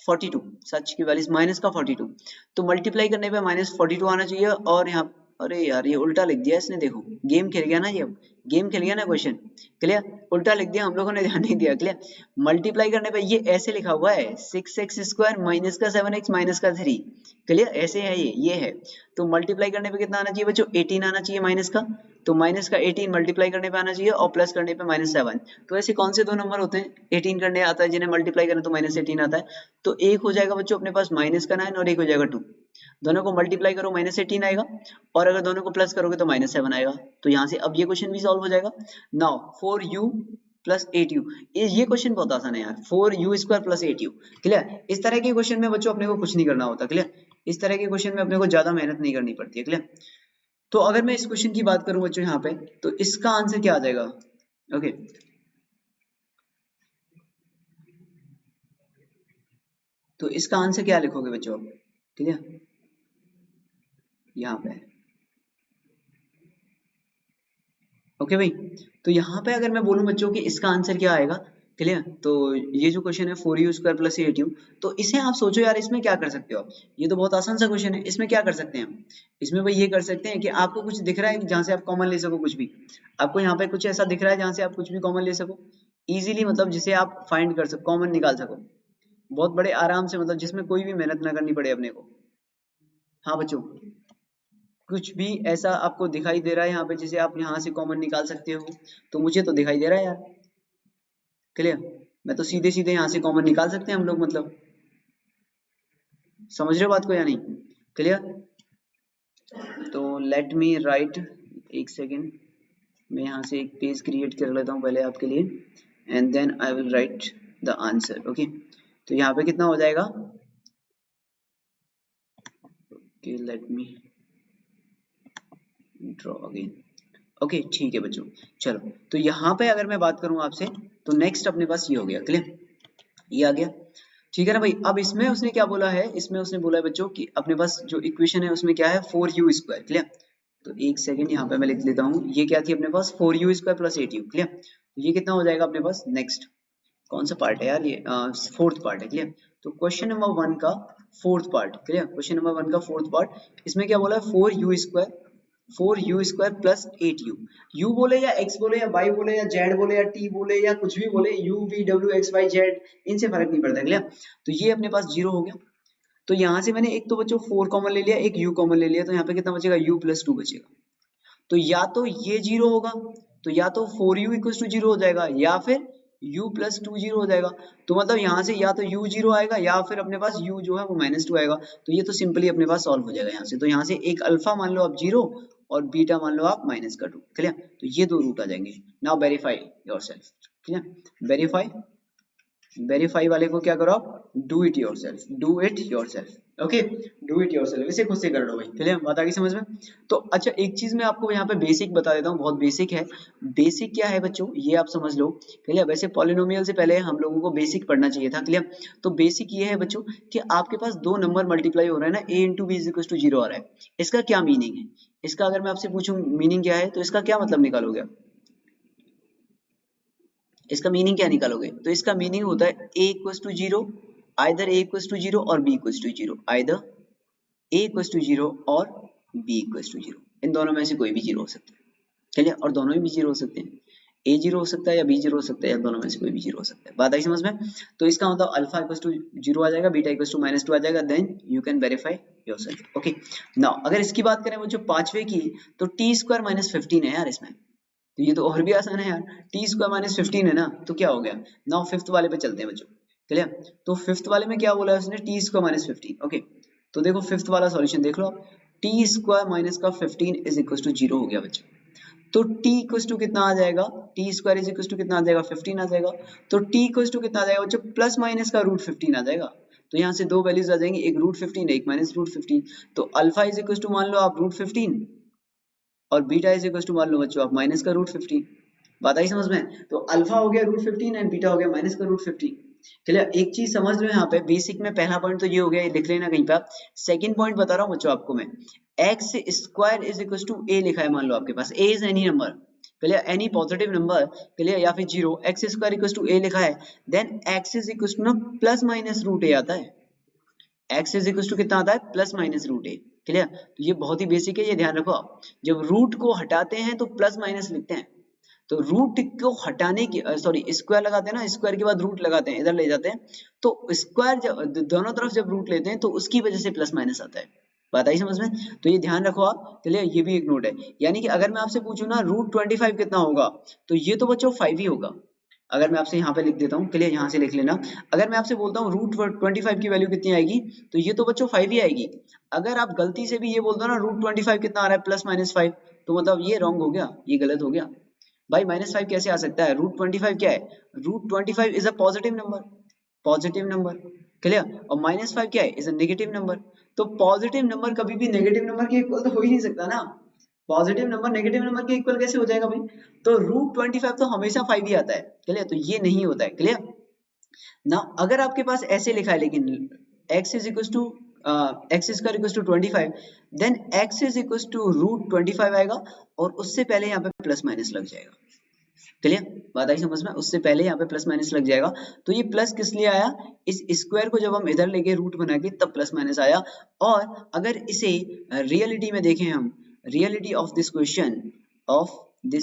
42 सच की वैल्यू माइनस का 42, तो मल्टीप्लाई करने पे -42 आना चाहिए, और यहाँ अरे यार ये उल्टा लिख दिया इसने, देखो गेम खेल गया ना ये, अब गेम खेल गया ना क्वेश्चन, क्लियर, उल्टा लिख दिया, हम लोगों ने ध्यान नहीं दिया, क्लियर। मल्टीप्लाई करने पे ये ऐसे लिखा हुआ है 6x स्क्वायर माइनस का 7x माइनस का 3, क्लियर, ऐसे है ये है। तो मल्टीप्लाई करने पे कितना आना चाहिए बच्चों 18 आना चाहिए माइनस का, तो माइनस का 18 मल्टीप्लाई करने पे आना चाहिए, और प्लस करने पे -7। तो ऐसे कौन से दो नंबर होते हैं 18 करने आता है जिन्हें मल्टीप्लाई करें तो -18 आता है। तो एक हो जाएगा बच्चों अपने पास माइनस का 9 और एक हो जाएगा 2, दोनों को मल्टीप्लाई करो -18 आएगा, और अगर दोनों को प्लस करोगे तो -7 आएगा। तो यहाँ से अब ये क्वेश्चन भी सॉल्व हो जाएगा। नाउ 4u प्लस 8u, ये क्वेश्चन बहुत आसान है यार, 4u square plus 8u, clear. इस तरह के क्वेश्चन में बच्चों अपने को कुछ नहीं करना होता, क्लियर, इस तरह के क्वेश्चन में अपने को ज्यादा मेहनत नहीं करनी पड़ती है, क्लियर। तो अगर मैं इस क्वेश्चन की बात करूं बच्चों यहाँ पे, तो इसका आंसर क्या आ जाएगा, ओके। तो इसका आंसर क्या लिखोगे बच्चों आप, ठीक है, यहाँ पे, ओके भाई। तो यहाँ पे अगर मैं बोलूं बच्चों कि इसका आंसर क्या आएगा, क्लियर, तो ये जो क्वेश्चन है 4u स्क्वायर प्लस 8u, तो इसे आप सोचो यार इसमें क्या कर सकते हो आप, ये तो बहुत आसान सा क्वेश्चन है, इसमें क्या कर सकते हैं हम, इसमें भाई ये कर सकते हैं कि आपको कुछ दिख रहा है जहाँ से आप कॉमन ले सको कुछ भी, आपको यहाँ पे कुछ ऐसा दिख रहा है जहाँ से आप कुछ भी कॉमन ले सको इजीली, मतलब जिसे आप फाइंड कर सको, कॉमन निकाल सको बहुत बड़े आराम से, मतलब जिसमें कोई भी मेहनत ना करनी पड़े अपने को। हाँ बच्चों, कुछ भी ऐसा आपको दिखाई दे रहा है यहाँ पे जिसे आप यहाँ से कॉमन निकाल सकते हो, तो मुझे तो दिखाई दे रहा है यार, क्लियर, मैं तो सीधे सीधे यहाँ से कॉमन निकाल सकते हैं हम लोग, मतलब समझ रहे हो बात को या नहीं, क्लियर। तो लेट मी राइट, एक सेकेंड, मैं यहाँ से एक पेज क्रिएट कर लेता हूँ पहले आपके लिए, and then I will write the answer, okay. तो यहाँ पे कितना हो जाएगा, okay let me draw again, okay ठीक है बच्चों। चलो तो यहाँ पे अगर मैं बात करूँ आपसे, तो नेक्स्ट अपने पास ये हो गया, क्लियर, ये आ गया, ठीक है ना भाई। अब इसमें उसने क्या बोला है, इसमें उसने बोला है बच्चों कि अपने पास जो इक्वेशन है उसमें क्या है 4u स्क्वायर, क्लियर। तो एक सेकंड यहाँ पे मैं लिख लेता हूँ, ये क्या थी अपने पास 4u square plus 8u, clear. तो ये कितना हो जाएगा अपने पास, नेक्स्ट कौन सा पार्ट है यार, ये फोर्थ पार्ट है, क्लियर। तो क्वेश्चन नंबर 1 का fourth part, clear, question number 1 का फोर्थ पार्ट, इसमें क्या बोला है 4u square plus 8u, u बोले या x बोले या y बोले या z बोले या t बोले या कुछ भी बोले, u v w x y z इनसे फर्क नहीं पड़ता, क्लियर। तो ये अपने पास जीरो हो गया। तो यहाँ से मैंने एक तो बच्चों 4 कॉमन ले लिया, एक u कॉमन ले लिया, तो यहाँ पे कितना बचेगा u प्लस 2 बचेगा। तो या तो ये जीरो होगा, तो या तो 4u इक्वल टू जीरो हो जाएगा, या फिर u प्लस 2 जीरो हो जाएगा। तो मतलब यहाँ से या तो u जीरो आएगा, या फिर अपने पास u जो है वो -2 आएगा। तो ये तो सिंपली अपने पास सॉल्व हो जाएगा यहाँ से। तो यहाँ से एक अल्फा मान लो आप जीरो, और बीटा मान लो आप -2, क्लियर। तो ये दो रूट आ जाएंगे। Now verify yourself, clear, verify वाले को क्या करो आप, do it yourself, okay, do it yourself, इसे खुद से कर लो भाई, चलिए बात आ गई समझ में। तो अच्छा एक चीज मैं आपको यहाँ पे बेसिक बता देता हूँ, बहुत बेसिक है। बेसिक क्या है बच्चों, ये आप समझ लो, क्लियर। वैसे पॉलिनोमियल से पहले हम लोगों को बेसिक पढ़ना चाहिए था, क्लियर। तो बेसिक ये है बच्चों कि आपके पास दो नंबर मल्टीप्लाई हो रहा है ना, a into B is equal to zero आ रहा है, इसका क्या मीनिंग है, इसका अगर मैं आपसे पूछूं मीनिंग क्या है, तो इसका क्या मतलब निकालोगे आप, इसका मीनिंग क्या निकालोगे। तो इसका मीनिंग होता है a equals to zero, either a equals to zero और b equals to zero, either a equal to 0 और b इक्वल टू 0, इन दोनों में से कोई भी 0 हो सकता है, चलिए, और दोनों में भी 0 हो सकते हैं, a 0 हो सकता है या b 0 हो सकता है, या दोनों में से कोई भी 0 हो सकता है। बात आई समझ में? तो इसका मतलब अल्फा इक्वल टू 0 आ जाएगा, बीटा इक्वल टू -2 आ जाएगा, then you can verify yourself. Okay, now अगर इसकी बात करें वो जो पांचवे की, तो t स्क्वायर माइनस 15 है यार इसमें, तो ये तो और भी आसान है यार, t स्क्वायर माइनस 15 है ना, तो क्या हो गया। नाउ फिफ्थ वाले पे चलते हैं बच्चों, क्लियर। तो फिफ्थ वाले में क्या बोला है उसने, t स्क्वायर माइनस 15। ओके, तो देखो फिफ्थ वाला सॉल्यूशन देख लो आप, t स्क्वायर माइनस का 15 इज इक्वल टू 0 हो गया बच्चों। तो t इक्वल टू कितना आ जाएगा, t square is equal to कितना आ जाएगा, 15 आ जाएगा। तो t इक्वल टू कितना आ जाएगा बच्चों, प्लस माइनस का रूट 15 आ जाएगा। तो यहाँ से दो वैल्यूज आ जाएंगी, एक रूट 15 एक माइनस रूट 15। तो अल्फा इज इक्वल टू मान लो आप रूट 15 और बीटा इज इक्वल टू मान लो बच्चों आप माइनस का रूट 15। बात आई समझ में? तो अल्फा हो गया रूट 15 एंड बीटा हो गया माइनस का रूट 15। चलिए एक चीज समझ लो यहाँ पे, बेसिक में पहला पॉइंट तो ये हो गया, ये लिख लेना कहीं पे आप। सेकंड पॉइंट बता रहा हूँ बच्चों आपको मैं, X square is equal to A लिखा है, मान लो आपके पास A is any number, clear, any positive number, clear, या फिर 0, x square equal to A लिखा है, then X is equal to ना प्लस माइनस रूट ए आता है, एक्स इज इक्वल टू कितना आता है, plus minus root A, clear. तो ये बहुत ही बेसिक है, ये ध्यान रखो आप, जब रूट को हटाते हैं तो प्लस माइनस लिखते हैं, तो रूट को हटाने की सॉरी स्क्वायर लगाते हैं ना, स्क्वायर के बाद रूट लगाते हैं, इधर ले जाते हैं, तो स्क्वायर जब दोनों तरफ जब रूट लेते हैं तो उसकी वजह से प्लस माइनस आता है। बात आई समझ में? तो ये ध्यान रखो आप, चलिए ये भी एक नोट है। यानी कि अगर मैं आपसे पूछूं ना रूट 25 कितना होगा, तो ये तो बच्चों 5 ही होगा। अगर मैं आपसे यहाँ पे लिख देता हूँ, चलिए यहाँ से लिख लेना, अगर मैं आपसे बोलता हूँ रूट 25 की वैल्यू कितनी आएगी, तो ये तो बच्चों 5 ही आएगी। अगर आप गलती से भी ये बोल दो ना रूट 25 कितना आ रहा है, प्लस माइनस 5, तो मतलब ये रॉन्ग हो गया, ये गलत हो गया भाई। -5 कैसे आ सकता है, रूट 25 क्या है, root 25 is a positive number, positive number, clear, और -5 क्या है, इज अ नेगेटिव नंबर। तो पॉजिटिव नंबर कभी भी नेगेटिव नंबर के इक्वल तो हो ही नहीं सकता ना, पॉजिटिव नंबर नेगेटिव नंबर के इक्वल कैसे हो जाएगा भाई। तो रूट 25 तो हमेशा 5 ही आता है, क्लियर, तो ये नहीं होता है, क्लियर ना। अगर आपके पास ऐसे लिखा है लेकिन x is equal to X square equal to 25, then x is equal to root 25 आएगा, और उससे पहले यहाँ पे प्लस माइनस लग जाएगा, क्लियर, बात आई समझ में, उससे पहले यहाँ पे प्लस माइनस लग जाएगा। तो ये प्लस किस लिए आया, इस स्क्वायर को जब हम इधर लेके रूट बना के तब प्लस माइनस आया। और अगर इसे रियलिटी में देखें हम, रियलिटी ऑफ दिस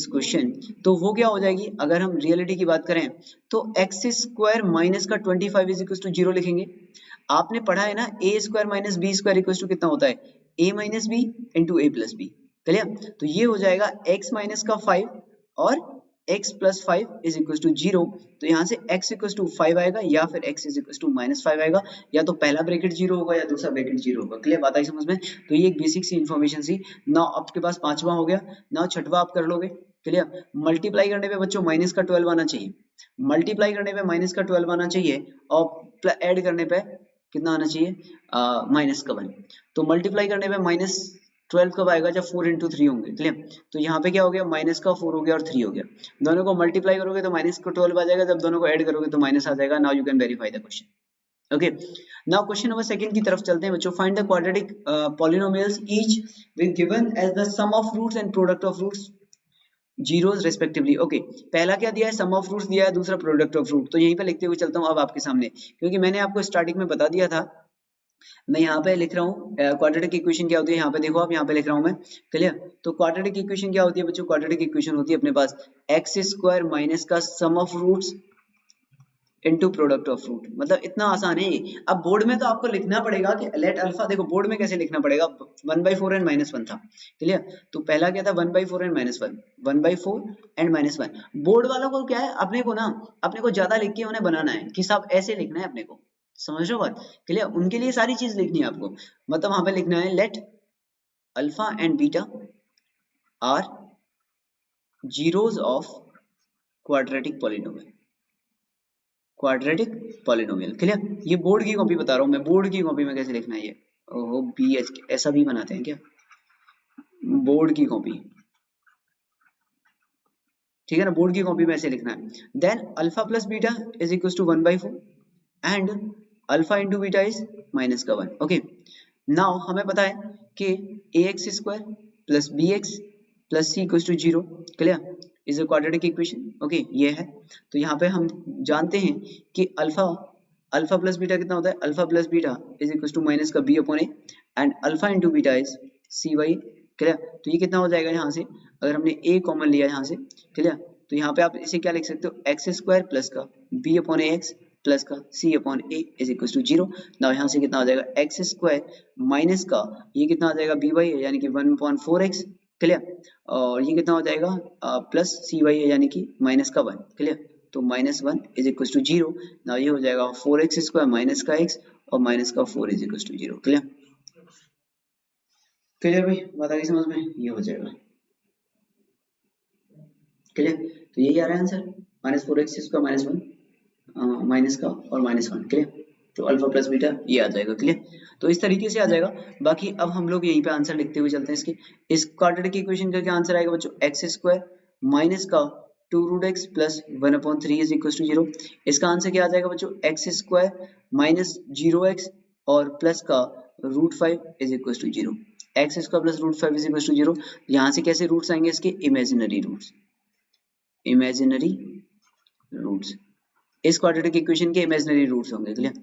क्वेश्चन, तो वो क्या हो जाएगी, अगर हम रियलिटी की बात करें तो एक्स स्क्वायर माइनस का 25 इज इक्वल टू 0 लिखेंगे। आपने पढ़ा है ना A square minus B square equal to कितना होता है, A minus B into A plus B, clear. तो ये हो जाएगा एक्स माइनस का 5 और x plus 5 is equal to 0। तो यहाँ से x इक्वल टू 5 आएगा, या फिर x इज इक्वल टू -5 आएगा, या तो पहला ब्रैकेट 0 होगा या दूसरा ब्रैकेट 0 होगा, क्लियर, बात आई समझ में। तो ये एक बेसिक सी इन्फॉर्मेशन सी। नाउ आपके पास पांचवा हो गया, नाउ छठवा आप कर लोगे, क्लियर। मल्टीप्लाई करने पे बच्चों माइनस का 12 आना चाहिए, मल्टीप्लाई करने पे माइनस का 12 आना चाहिए, और ऐड करने पे कितना आना चाहिए, माइनस का 1। तो मल्टीप्लाई करने पे -12 कब आएगा, जब 4 इंटू 3 होंगे, क्लियर। तो यहाँ पे क्या हो गया, माइनस का 4 हो गया और 3 हो गया, दोनों को मल्टीप्लाई करोगे तो माइनस का 12 आ जाएगा, जब दोनों को ऐड करोगे तो माइनस आ जाएगा। Now you can verify the question. Okay, now question number second की तरफ चलते हैं बच्चों। Find the quadratic polynomials each with given as the sum of roots and product of roots zeros respectively. Okay, पहला क्या दिया है, सम ऑफ रूट्स दिया है, दूसरा प्रोडक्ट ऑफ रूट। तो यहीं पे लिखते हुए चलता हूँ अब आपके सामने, क्योंकि मैंने आपको स्टार्टिंग में बता दिया था। मैं यहाँ पे लिख रहा हूँ क्वाड्रेटिक इक्वेशन क्या होती है, यहाँ पे देखो आप, यहाँ पे लिख रहा हूँ मैं, क्लियर। तो क्वाड्रेटिक इक्वेशन क्या होती है बच्चों, क्वाड्रेटिक इक्वेशन होती है अपने पास एक्स स्क्वायर माइनस का sum of roots into product of root. मतलब इतना आसान है ये। अब बोर्ड में तो आपको लिखना पड़ेगा कि लेट अल्फा, देखो बोर्ड में कैसे लिखना पड़ेगा, 1/4 एंड -1 था, क्लियर। तो पहला क्या था, 1/4 एंड -1, 1/4 एंड -1। बोर्ड वालों को क्या है, अपने को ना, अपने को ज्यादा लिख के उन्हें बनाना है कि सब ऐसे लिखना है अपने को, समझ लो बात, क्लियर। उनके लिए सारी चीज लिखनी है आपको, मतलब वहां पे लिखना है let alpha and beta are zeros of quadratic polynomial, quadratic polynomial, clear. ये बोर्ड की कॉपी बता रहा हूँ मैं, बोर्ड की कॉपी में कैसे लिखना है ये। ओहो, BH ऐसा भी बनाते हैं क्या, बोर्ड की कॉपी, ठीक है ना, बोर्ड की कॉपी में ऐसे लिखना है। Then alpha plus beta is equal to 1/4 and alpha into beta is minus का 1। ओके, नाउ हमें पता है कि ax square plus bx plus c equal to 0, clear, is a quadratic equation. Okay, ये है। तो यहाँ पे हम जानते हैं कि अल्फा प्लस बीटा कितना होता है, alpha plus beta is equal to minus का b upon a and alpha into beta is c by, clear. तो ये कितना हो जाएगा यहाँ से, अगर हमने a कॉमन लिया यहाँ से, क्लियर, तो यहाँ पे आप इसे क्या लिख सकते हो, एक्स स्क्वायर प्लस का b अपॉन एक्स प्लस का c upon a is equal to 0। Now यहाँ से कितना आ जाएगा, एक्स स्क्वायर माइनस का ये कितना आ जाएगा b बाई है यानी कि 1/4x, क्लियर, और ये कितना हो जाएगा प्लस c बाई है यानी कि माइनस का 1, क्लियर। तो -1 इज इक्वल टू 0। नाउ ये हो जाएगा 4x स्क्वायर माइनस का x और माइनस का 4 is equal to 0, clear. Clear भाई, बात आ गई समझ में, ये हो जाएगा, क्लियर। तो यही आ रहा है answer, -4x square minus 1 minus का और -1, क्लियर। तो अल्फा प्लस बीटा ये आ जाएगा, क्लियर। तो इस तरीके से आ जाएगा। बाकी अब हम लोग यहीं पे आंसर लिखते हुए चलते हैं इसके। इस क्वाड्रेटिक इक्वेशन का क्या आंसर आएगा बच्चों, एक्स स्क्वायर माइनस का 2√x plus 1/3 is equal to 0। इसका आंसर क्या आ जाएगा बच्चों, एक्स स्क्वायर माइनस 0x और प्लस का √5 is equal to 0। X square plus √5 is equal to 0। यहाँ से कैसे रूट्स आएंगे इसके, इमेजिनरी रूट्स, इमेजिनरी रूट्स, इस क्वाड्रेटिक इक्वेशन के इमेजिनरी रूट्स होंगे, क्लियर।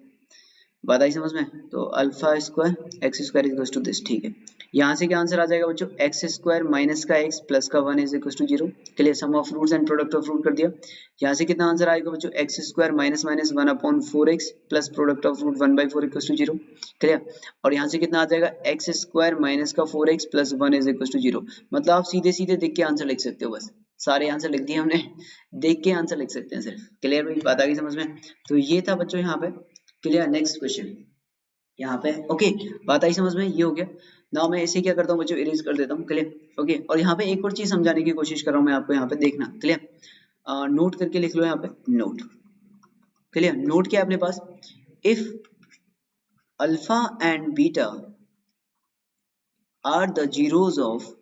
बात आई समझ में। तो alpha square x square equal to this, ठीक है। यहाँ से क्या आंसर आ जाएगा बच्चों, एक्स स्क्वायर माइनस का एक्स प्लस का 1 is equal to 0, clear. Sum of roots and product of root कर दिया। यहाँ से कितना आंसर आएगा बच्चों, x square minus minus 1/4x plus product of root 1/4 equal to 0, clear. और यहाँ से कितना आ जाएगा, एक्स स्क्वायर माइनस का 4x plus 1 is equal to 0। मतलब आप सीधे सीधे देख के आंसर लिख सकते हो, बस सारे आंसर लिख दिए हमने, देख के आंसर लिख सकते हैं सिर्फ, क्लियर भाई, बात आ गई समझ में। तो ये था बच्चों यहाँ पे, क्लियर। नेक्स्ट क्वेश्चन यहाँ पे, ओके, बात आई समझ में, ये हो गया। नाउ मैं इसे क्या करता हूँ बच्चों, इरेज कर देता हूँ, क्लियर, ओके। और यहाँ पे एक और चीज समझाने की कोशिश कर रहा हूँ मैं आपको, यहाँ पे देखना, क्लियर। नोट करके लिख लो यहाँ पे, नोट, क्लियर। नोट क्या है अपने पास, if alpha and beta are the zeros of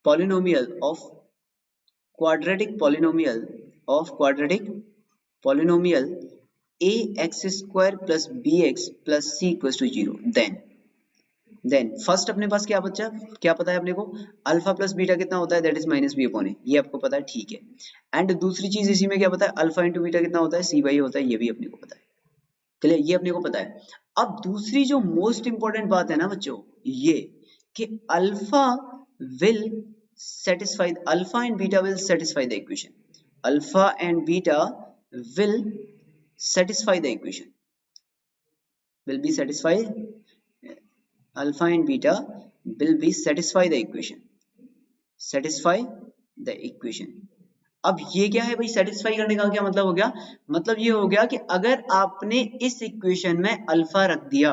polynomial of quadratic polynomial ax square plus bx plus c equals to 0, then first अपने पास क्या बच्चा, क्या पता है अपने को, अल्फा प्लस बीटा कितना होता है, that is minus B upon A, ये आपको पता है, ठीक है। एंड दूसरी चीज इसी में क्या पता है, अल्फा इंटू बीटा कितना होता है, सी बाई होता है, ये भी अपने को पता है, क्लियर, ये अपने को पता है। अब दूसरी जो मोस्ट इंपॉर्टेंट बात है ना बच्चों, ये कि alpha will satisfy, alpha and beta will satisfy the equation, alpha and beta will satisfy the equation, will be satisfied, alpha and beta will be satisfy the equation। अब ये क्या है भाई, सेटिस्फाई करने का क्या मतलब हो गया, मतलब ये हो गया कि अगर आपने इस इक्वेशन में अल्फा रख दिया,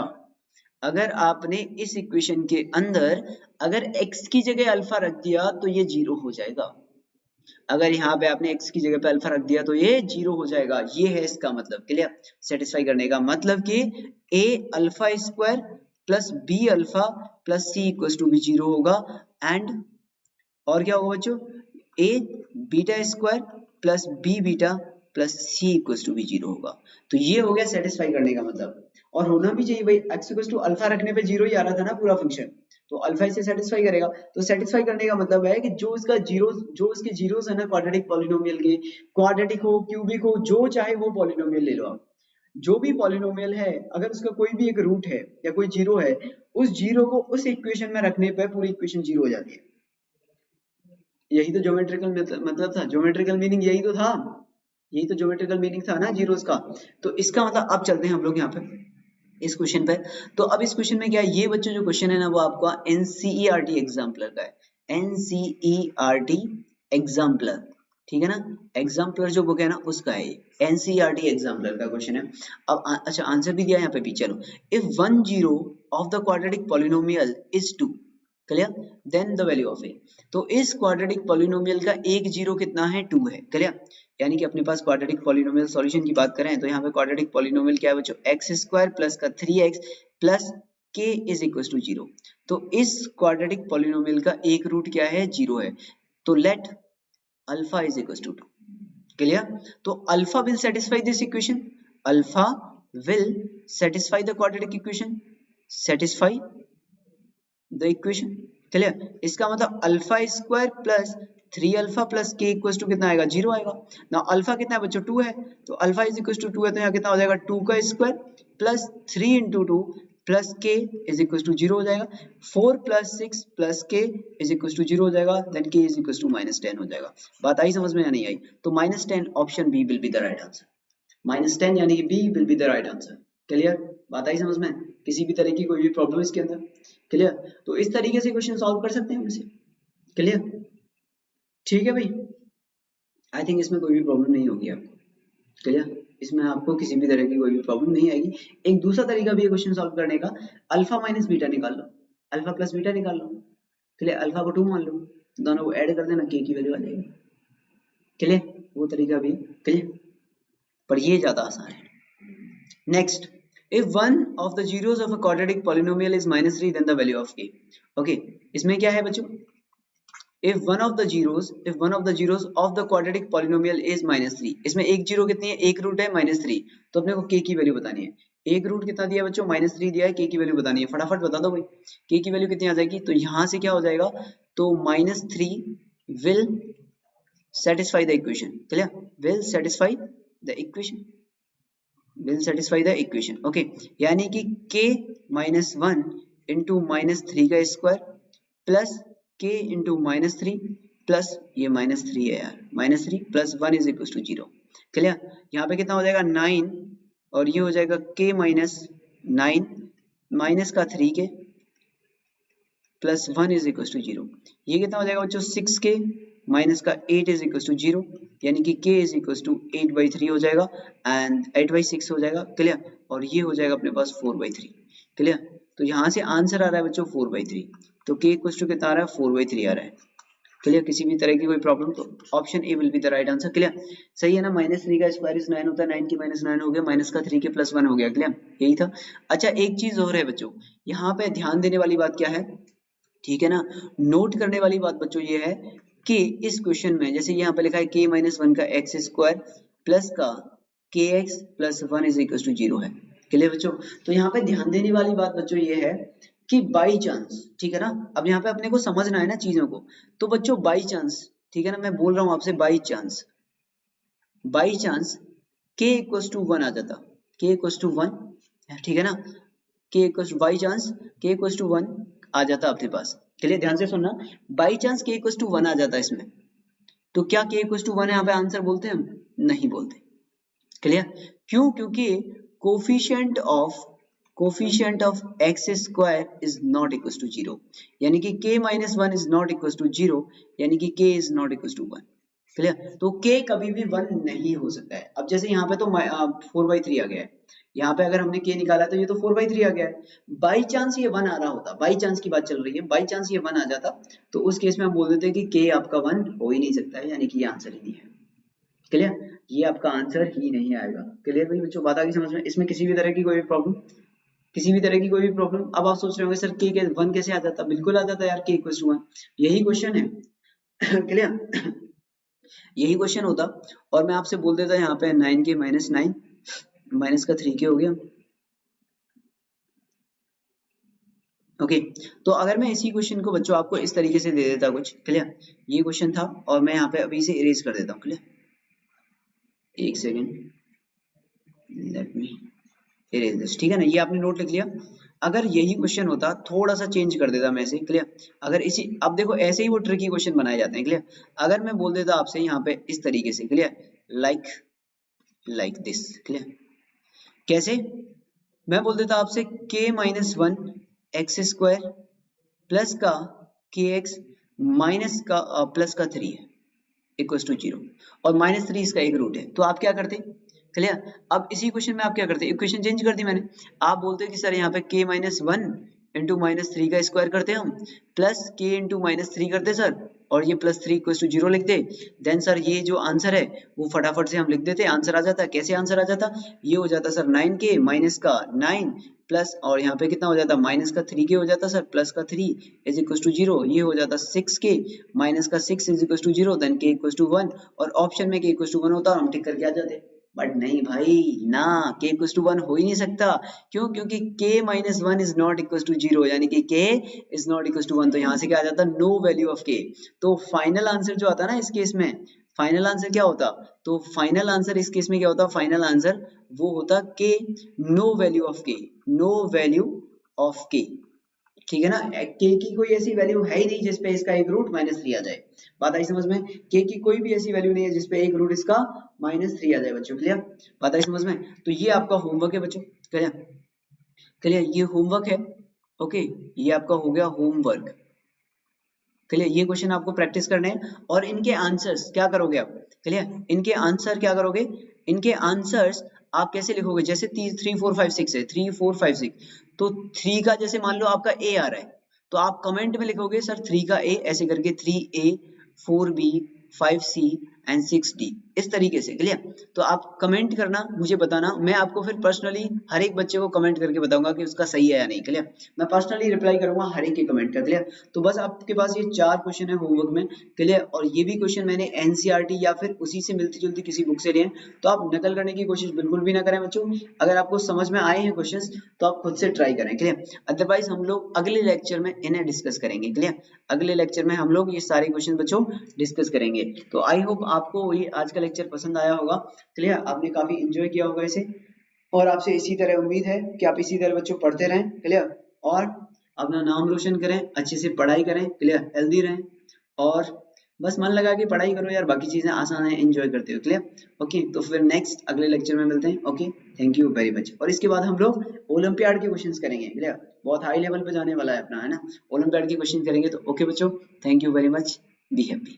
अगर आपने इस इक्वेशन के अंदर अगर x की जगह अल्फा रख दिया तो ये 0 हो जाएगा। अगर यहाँ पे आपने x की जगह पे अल्फा रख दिया तो ये 0 हो जाएगा, ये है इसका मतलब, क्लियर। सेटिस्फाई करने का मतलब कि a alpha square plus b alpha plus c equal to भी 0 होगा, एंड और क्या होगा बच्चों, a beta square plus b beta plus c equal to भी 0 होगा। तो ये हो गया सेटिस्फाई करने का मतलब, और होना भी चाहिए भाई, x इक्वल टू अल्फा रखने पे 0 ही आ रहा था ना पूरा फंक्शन, तो अल्फा इसे सेटिस्फाई करेगा। तो सेटिस्फाई करने का मतलब है कि जो इसका जीरो, जो इसके जीरोस है ना क्वाड्रेटिक पॉलिनोमियल के, क्वाड्रेटिक हो क्यूबिक हो, जो चाहे वो पॉलिनोमियल ले लो आप, जो भी पॉलिनोमियल है अगर उसका कोई भी एक रूट है या कोई जीरो है, उस जीरो को उस इक्वेशन में रखने पे पूरी इक्वेशन 0 हो जाती है। यही तो ज्योमेट्रिकल मतलब था, ज्योमेट्रिकल मीनिंग यही तो था, यही तो ज्योमेट्रिकल मीनिंग था ना जीरोस का। तो इसका मतलब अब चलते हैं हम लोग यहाँ पे इस क्वेश्चन पे। तो अब इस क्वेश्चन में क्या है, ये बच्चों जो क्वेश्चन है ना वो आपका एनसीईआरटी एग्जाम्पलर का है, एनसीईआरटी एग्जाम्पलर, ठीक है ना, एग्जाम्पलर जो बुक है ना उसका है, एनसीईआरटी एग्जाम्पलर का क्वेश्चन है। अब अच्छा आंसर भी दिया है यहाँ पे भी, चलो, if 1 zero of the quadratic polynomial is 2, clear, then the value of A. तो इस क्वाड्रेटिक पॉलिनोमियल का एक जीरो कितना है, 2 है, क्लियर। यानी कि अपने पास क्वाड्रेटिक पॉलिनोमियल सॉल्यूशन की बात करें तो यहाँ पे क्वाड्रेटिक पॉलिनोमियल क्या है बच्चों, एक्स स्क्वायर प्लस का 3x plus k is equal to 0। तो इस क्वाड्रेटिक पॉलिनोमियल का एक रूट क्या है, 0 है। तो let alpha is equal to 2, clear. तो alpha will satisfy this equation, alpha will satisfy the quadratic equation, satisfy the equation, clear. इसका मतलब alpha square plus 3 alpha plus K equal to कितना आएगा, 0 आएगा ना। अल्फा कितना है बच्चों, 2 है, तो अल्फा इज इक्वल टू 2 है, तो यहाँ कितना हो जाएगा, 2 का स्क्वायर प्लस 3 इंटू 2 प्लस के इज इक्वल टू 0 हो जाएगा, 4 प्लस 6 प्लस के इज इक्वल टू 0 हो जाएगा, देन के इज इक्वल टू -10 हो जाएगा। बात आई समझ में या नहीं आई? तो -10 option B will be the right answer. -10 यानी कि B will be the right answer. Clear? बात आई समझ में? किसी भी तरह की कोई भी प्रॉब्लम इसके अंदर? क्लियर? तो इस तरीके से क्वेश्चन सॉल्व कर सकते हैं हम इसे। क्लियर? ठीक है भाई, आई थिंक इसमें कोई भी प्रॉब्लम नहीं होगी आपको। क्लियर? इसमें आपको किसी भी तरह की कोई भी प्रॉब्लम नहीं आएगी। एक दूसरा तरीका भी है क्वेश्चन सॉल्व करने का, अल्फा माइनस बीटा निकाल लो, अल्फा प्लस बीटा निकाल लो। क्लियर? अल्फा को 2 मान लो, दोनों को ऐड कर देना, के की वैल्यू आ जाएगी। क्लियर? वो तरीका भी। क्लियर? पर ये ज्यादा आसान है। Next, if one of the zeros of a quadratic polynomial is -3 then the value of k. Okay, इसमें क्या है बच्चों? if one of the zeros of the quadratic polynomial is -3, इसमें एक जीरो कितनी है? एक रूट है -3, तो अपने को k की वैल्यू बतानी है। एक रूट कितना दिया बच्चों? -3 दिया है, k की वैल्यू बतानी है। फटाफट बता दो भाई, k की वैल्यू कितनी आ जाएगी? तो यहाँ से क्या हो जाएगा? तो -3 will satisfy the equation. Clear? will satisfy the equation. will satisfy the equation. Okay, यानी कि k -1 इंटू -3 का square plus k into -3 plus ये -3 है यार, -3 plus 1 is equal to 0। Clear? यहाँ पे कितना हो जाएगा? 9 और ये हो जाएगा k -9 माइनस का 3k plus 1 is equal to 0। ये कितना हो जाएगा बच्चों? 6k माइनस का 8 इज इक्वल टू 0, यानी कि k इज इक्वल टू 8/3 हो जाएगा एंड 8/6 हो जाएगा। क्लियर? और ये हो जाएगा अपने पास 4/3। क्लियर? तो यहाँ से आंसर आ रहा है बच्चों 4/3, तो k इक्वल टू कितना आ रहा है? 4/3 आ रहा है। क्लियर? किसी भी तरह की कोई प्रॉब्लम? तो option A will be the right answer. Clear? सही है ना? -3 का स्क्वायर इज 9 होता है, 9 की -9 हो गया, माइनस का 3 के प्लस 1 हो गया। क्लियर? यही था। अच्छा, एक चीज और है बच्चों, यहाँ पे ध्यान देने वाली बात क्या है? ठीक है ना, नोट करने वाली बात बच्चों ये है कि इस क्वेश्चन में जैसे यहाँ पे लिखा है k -1 का x स्क्वायर प्लस का kx plus 1 is equal to 0 है। क्लियर बच्चों? तो यहाँ पे ध्यान देने वाली बात बच्चों ये है कि बाई चांस, ठीक है ना, अब यहाँ पे अपने को समझना है ना चीजों को, तो बच्चों बाई चांस, ठीक है ना, मैं बोल रहा हूँ आपसे by chance k equal to 1 आ जाता, k इक्वल टू 1, ठीक है ना, k equal to by chance k equal to 1 आ जाता आपके पास। चलिए ध्यान से सुनना, by chance k equal to 1 आ जाता इसमें, तो क्या k इक्वल टू 1 यहाँ पे आंसर बोलते हैं हम? नहीं बोलते। क्लियर? क्यों? क्योंकि coefficient of x square is not equal to 0, यानी कि k -1 is not equal to 0, यानी कि k is not equal to 1। Clear? तो k कभी भी 1 नहीं हो सकता है। अब जैसे यहाँ पे तो 4/3 आ गया है, यहाँ पे अगर हमने k निकाला तो ये तो 4/3 आ गया है। बाई चांस ये 1 आ रहा होता, बाई चांस की बात चल रही है, बाई चांस ये 1 आ जाता तो उस केस में हम बोल देते कि k आपका 1 हो ही नहीं सकता है, यानी कि ये आंसर ही नहीं है। क्लियर? ये आपका आंसर ही नहीं आएगा। क्लियर भाई बच्चों? बात आ गई समझ में? इसमें किसी भी तरह की कोई प्रॉब्लम, किसी भी तरह की कोई भी प्रॉब्लम? अब आप सोच रहे होंगे सर k 1 कैसे आ जाता? बिल्कुल आ जाता यार, k इक्वल टू 1, यही क्वेश्चन है। क्लियर? यही क्वेश्चन होता और मैं आपसे बोल देता यहाँ पे 9k -9 माइनस का 3k हो गया। ओके, तो अगर मैं इसी क्वेश्चन को बच्चों आपको इस तरीके से दे देता कुछ, क्लियर, ये क्वेश्चन था और मैं यहाँ पे अभी इसे इरेज कर देता हूँ। क्लियर? एक second, let me erase this, ठीक है ना, ये आपने नोट लिख लिया। अगर यही क्वेश्चन होता, थोड़ा सा चेंज कर देता मैं इसे। क्लियर? अगर इसी, अब देखो ऐसे ही वो ट्रिकी क्वेश्चन बनाए जाते हैं। क्लियर? अगर मैं बोल देता आपसे यहाँ पे इस तरीके से, क्लियर, लाइक दिस। क्लियर? कैसे? मैं बोल देता आपसे k -1 x स्क्वायर प्लस का kx माइनस का प्लस का 3 है इक्वल टू 0 और -3 इसका एक रूट है, तो आप क्या करते? क्लियर? अब इसी क्वेश्चन में आप क्या करते? इक्वेशन चेंज कर दी मैंने, आप बोलते कि सर यहाँ पे k -1 इंटू -3 का स्क्वायर करते हम प्लस k इंटू -3 करते सर, और ये +3 इक्वल टू 0 लिख दे, देन सर ये जो आंसर है वो फटाफट से हम लिख देते, आंसर आ जाता। कैसे आंसर आ जाता? ये हो जाता सर 9k माइनस का 9 प्लस, और यहाँ पे कितना हो जाता? माइनस का 3k हो जाता सर, प्लस का 3 इज इक्वल टू 0, ये हो जाता 6k माइनस का 6 is equal to 0, then k equal to 1, और ऑप्शन में k इक्वल टू 1 होता और हम टिक करके आ जाते। बट नहीं भाई ना, k इक्वल टू 1 हो ही नहीं सकता। क्यों? क्योंकि k -1 is not equal to 0, यानी कि k is not equal to 1, तो यहाँ से क्या आ जाता? No value of k। तो फाइनल आंसर जो आता है ना इस केस में, फाइनल आंसर क्या होता? तो फाइनल आंसर इस केस में क्या होता? फाइनल आंसर वो होता के नो वैल्यू ऑफ के, नो वैल्यू ऑफ के, ठीक है ना। के की कोई ऐसी वैल्यू है ही नहीं जिसपे इसका एक रूट -3 आ जाए। बात आई समझ में? के की कोई भी ऐसी वैल्यू नहीं है जिसपे एक रूट इसका -3 आ जाए बच्चों, क्लियर? बात आई समझ में? तो ये आपका होमवर्क है बच्चों, क्लियर? क्लियर, ये होमवर्क है, ओके, ये आपका हो गया होमवर्क, क्लियर? ये क्वेश्चन आपको प्रैक्टिस करने हैं और इनके आंसर्स क्या करोगे आप, क्लियर? इनके आंसर क्या करोगे? इनके आंसर्स आप कैसे लिखोगे? जैसे 3 4 5 6 है, 3 4 5 6, तो 3 का जैसे मान लो आपका ए आ रहा है, तो आप कमेंट में लिखोगे सर 3 का ए, ऐसे करके 3A 4B 5C and 6D, इस तरीके से, क्लियर? तो आप कमेंट करना, मुझे बताना, मैं आपको फिर पर्सनली हर एक बच्चे को कमेंट करके बताऊंगा कि उसका सही है या नहीं, क्लियर? मैं पर्सनली रिप्लाई करूंगा हर एक के कमेंट का, क्लियर? तो बस आपके पास ये 4 क्वेश्चन है होमवर्क में, क्लियर? और ये भी क्वेश्चन मैंने एनसीईआरटी या फिर उसी से मिलती जुलती किसी बुक से लिए हैं, तो आप नकल करने की कोशिश बिल्कुल भी ना करें बच्चों। अगर आपको समझ में आए हैं क्वेश्चंस तो आप खुद से ट्राई करें, क्लियर? अदरवाइज हम लोग अगले लेक्चर में इन्हें डिस्कस करेंगे, क्लियर? अगले लेक्चर में हम लोग ये सारे क्वेश्चन बच्चों डिस्कस करेंगे। तो आई होप आपको ये आज का लेक्चर पसंद आया होगा, क्लियर? आपने काफी एंजॉय किया होगा इसे, और आपसे इसी तरह उम्मीद है कि आप इसी तरह बच्चों पढ़ते रहें, क्लियर? और अपना नाम रोशन करें, अच्छे से पढ़ाई करें, क्लियर? हेल्दी रहें और बस मन लगा के पढ़ाई करो यार, बाकी चीजें आसान है, एंजॉय करते हो, क्लियर? ओके, तो फिर नेक्स्ट अगले लेक्चर में मिलते हैं, okay? Thank you very much. और इसके बाद हम लोग ओलंपियाड के क्वेश्चंस करेंगे, क्लियर? बहुत हाई लेवल पे जाने वाला है अपना, है ना? ओलंपियाड के क्वेश्चन करेंगे, तो ओके बच्चों, thank you very much, be happy.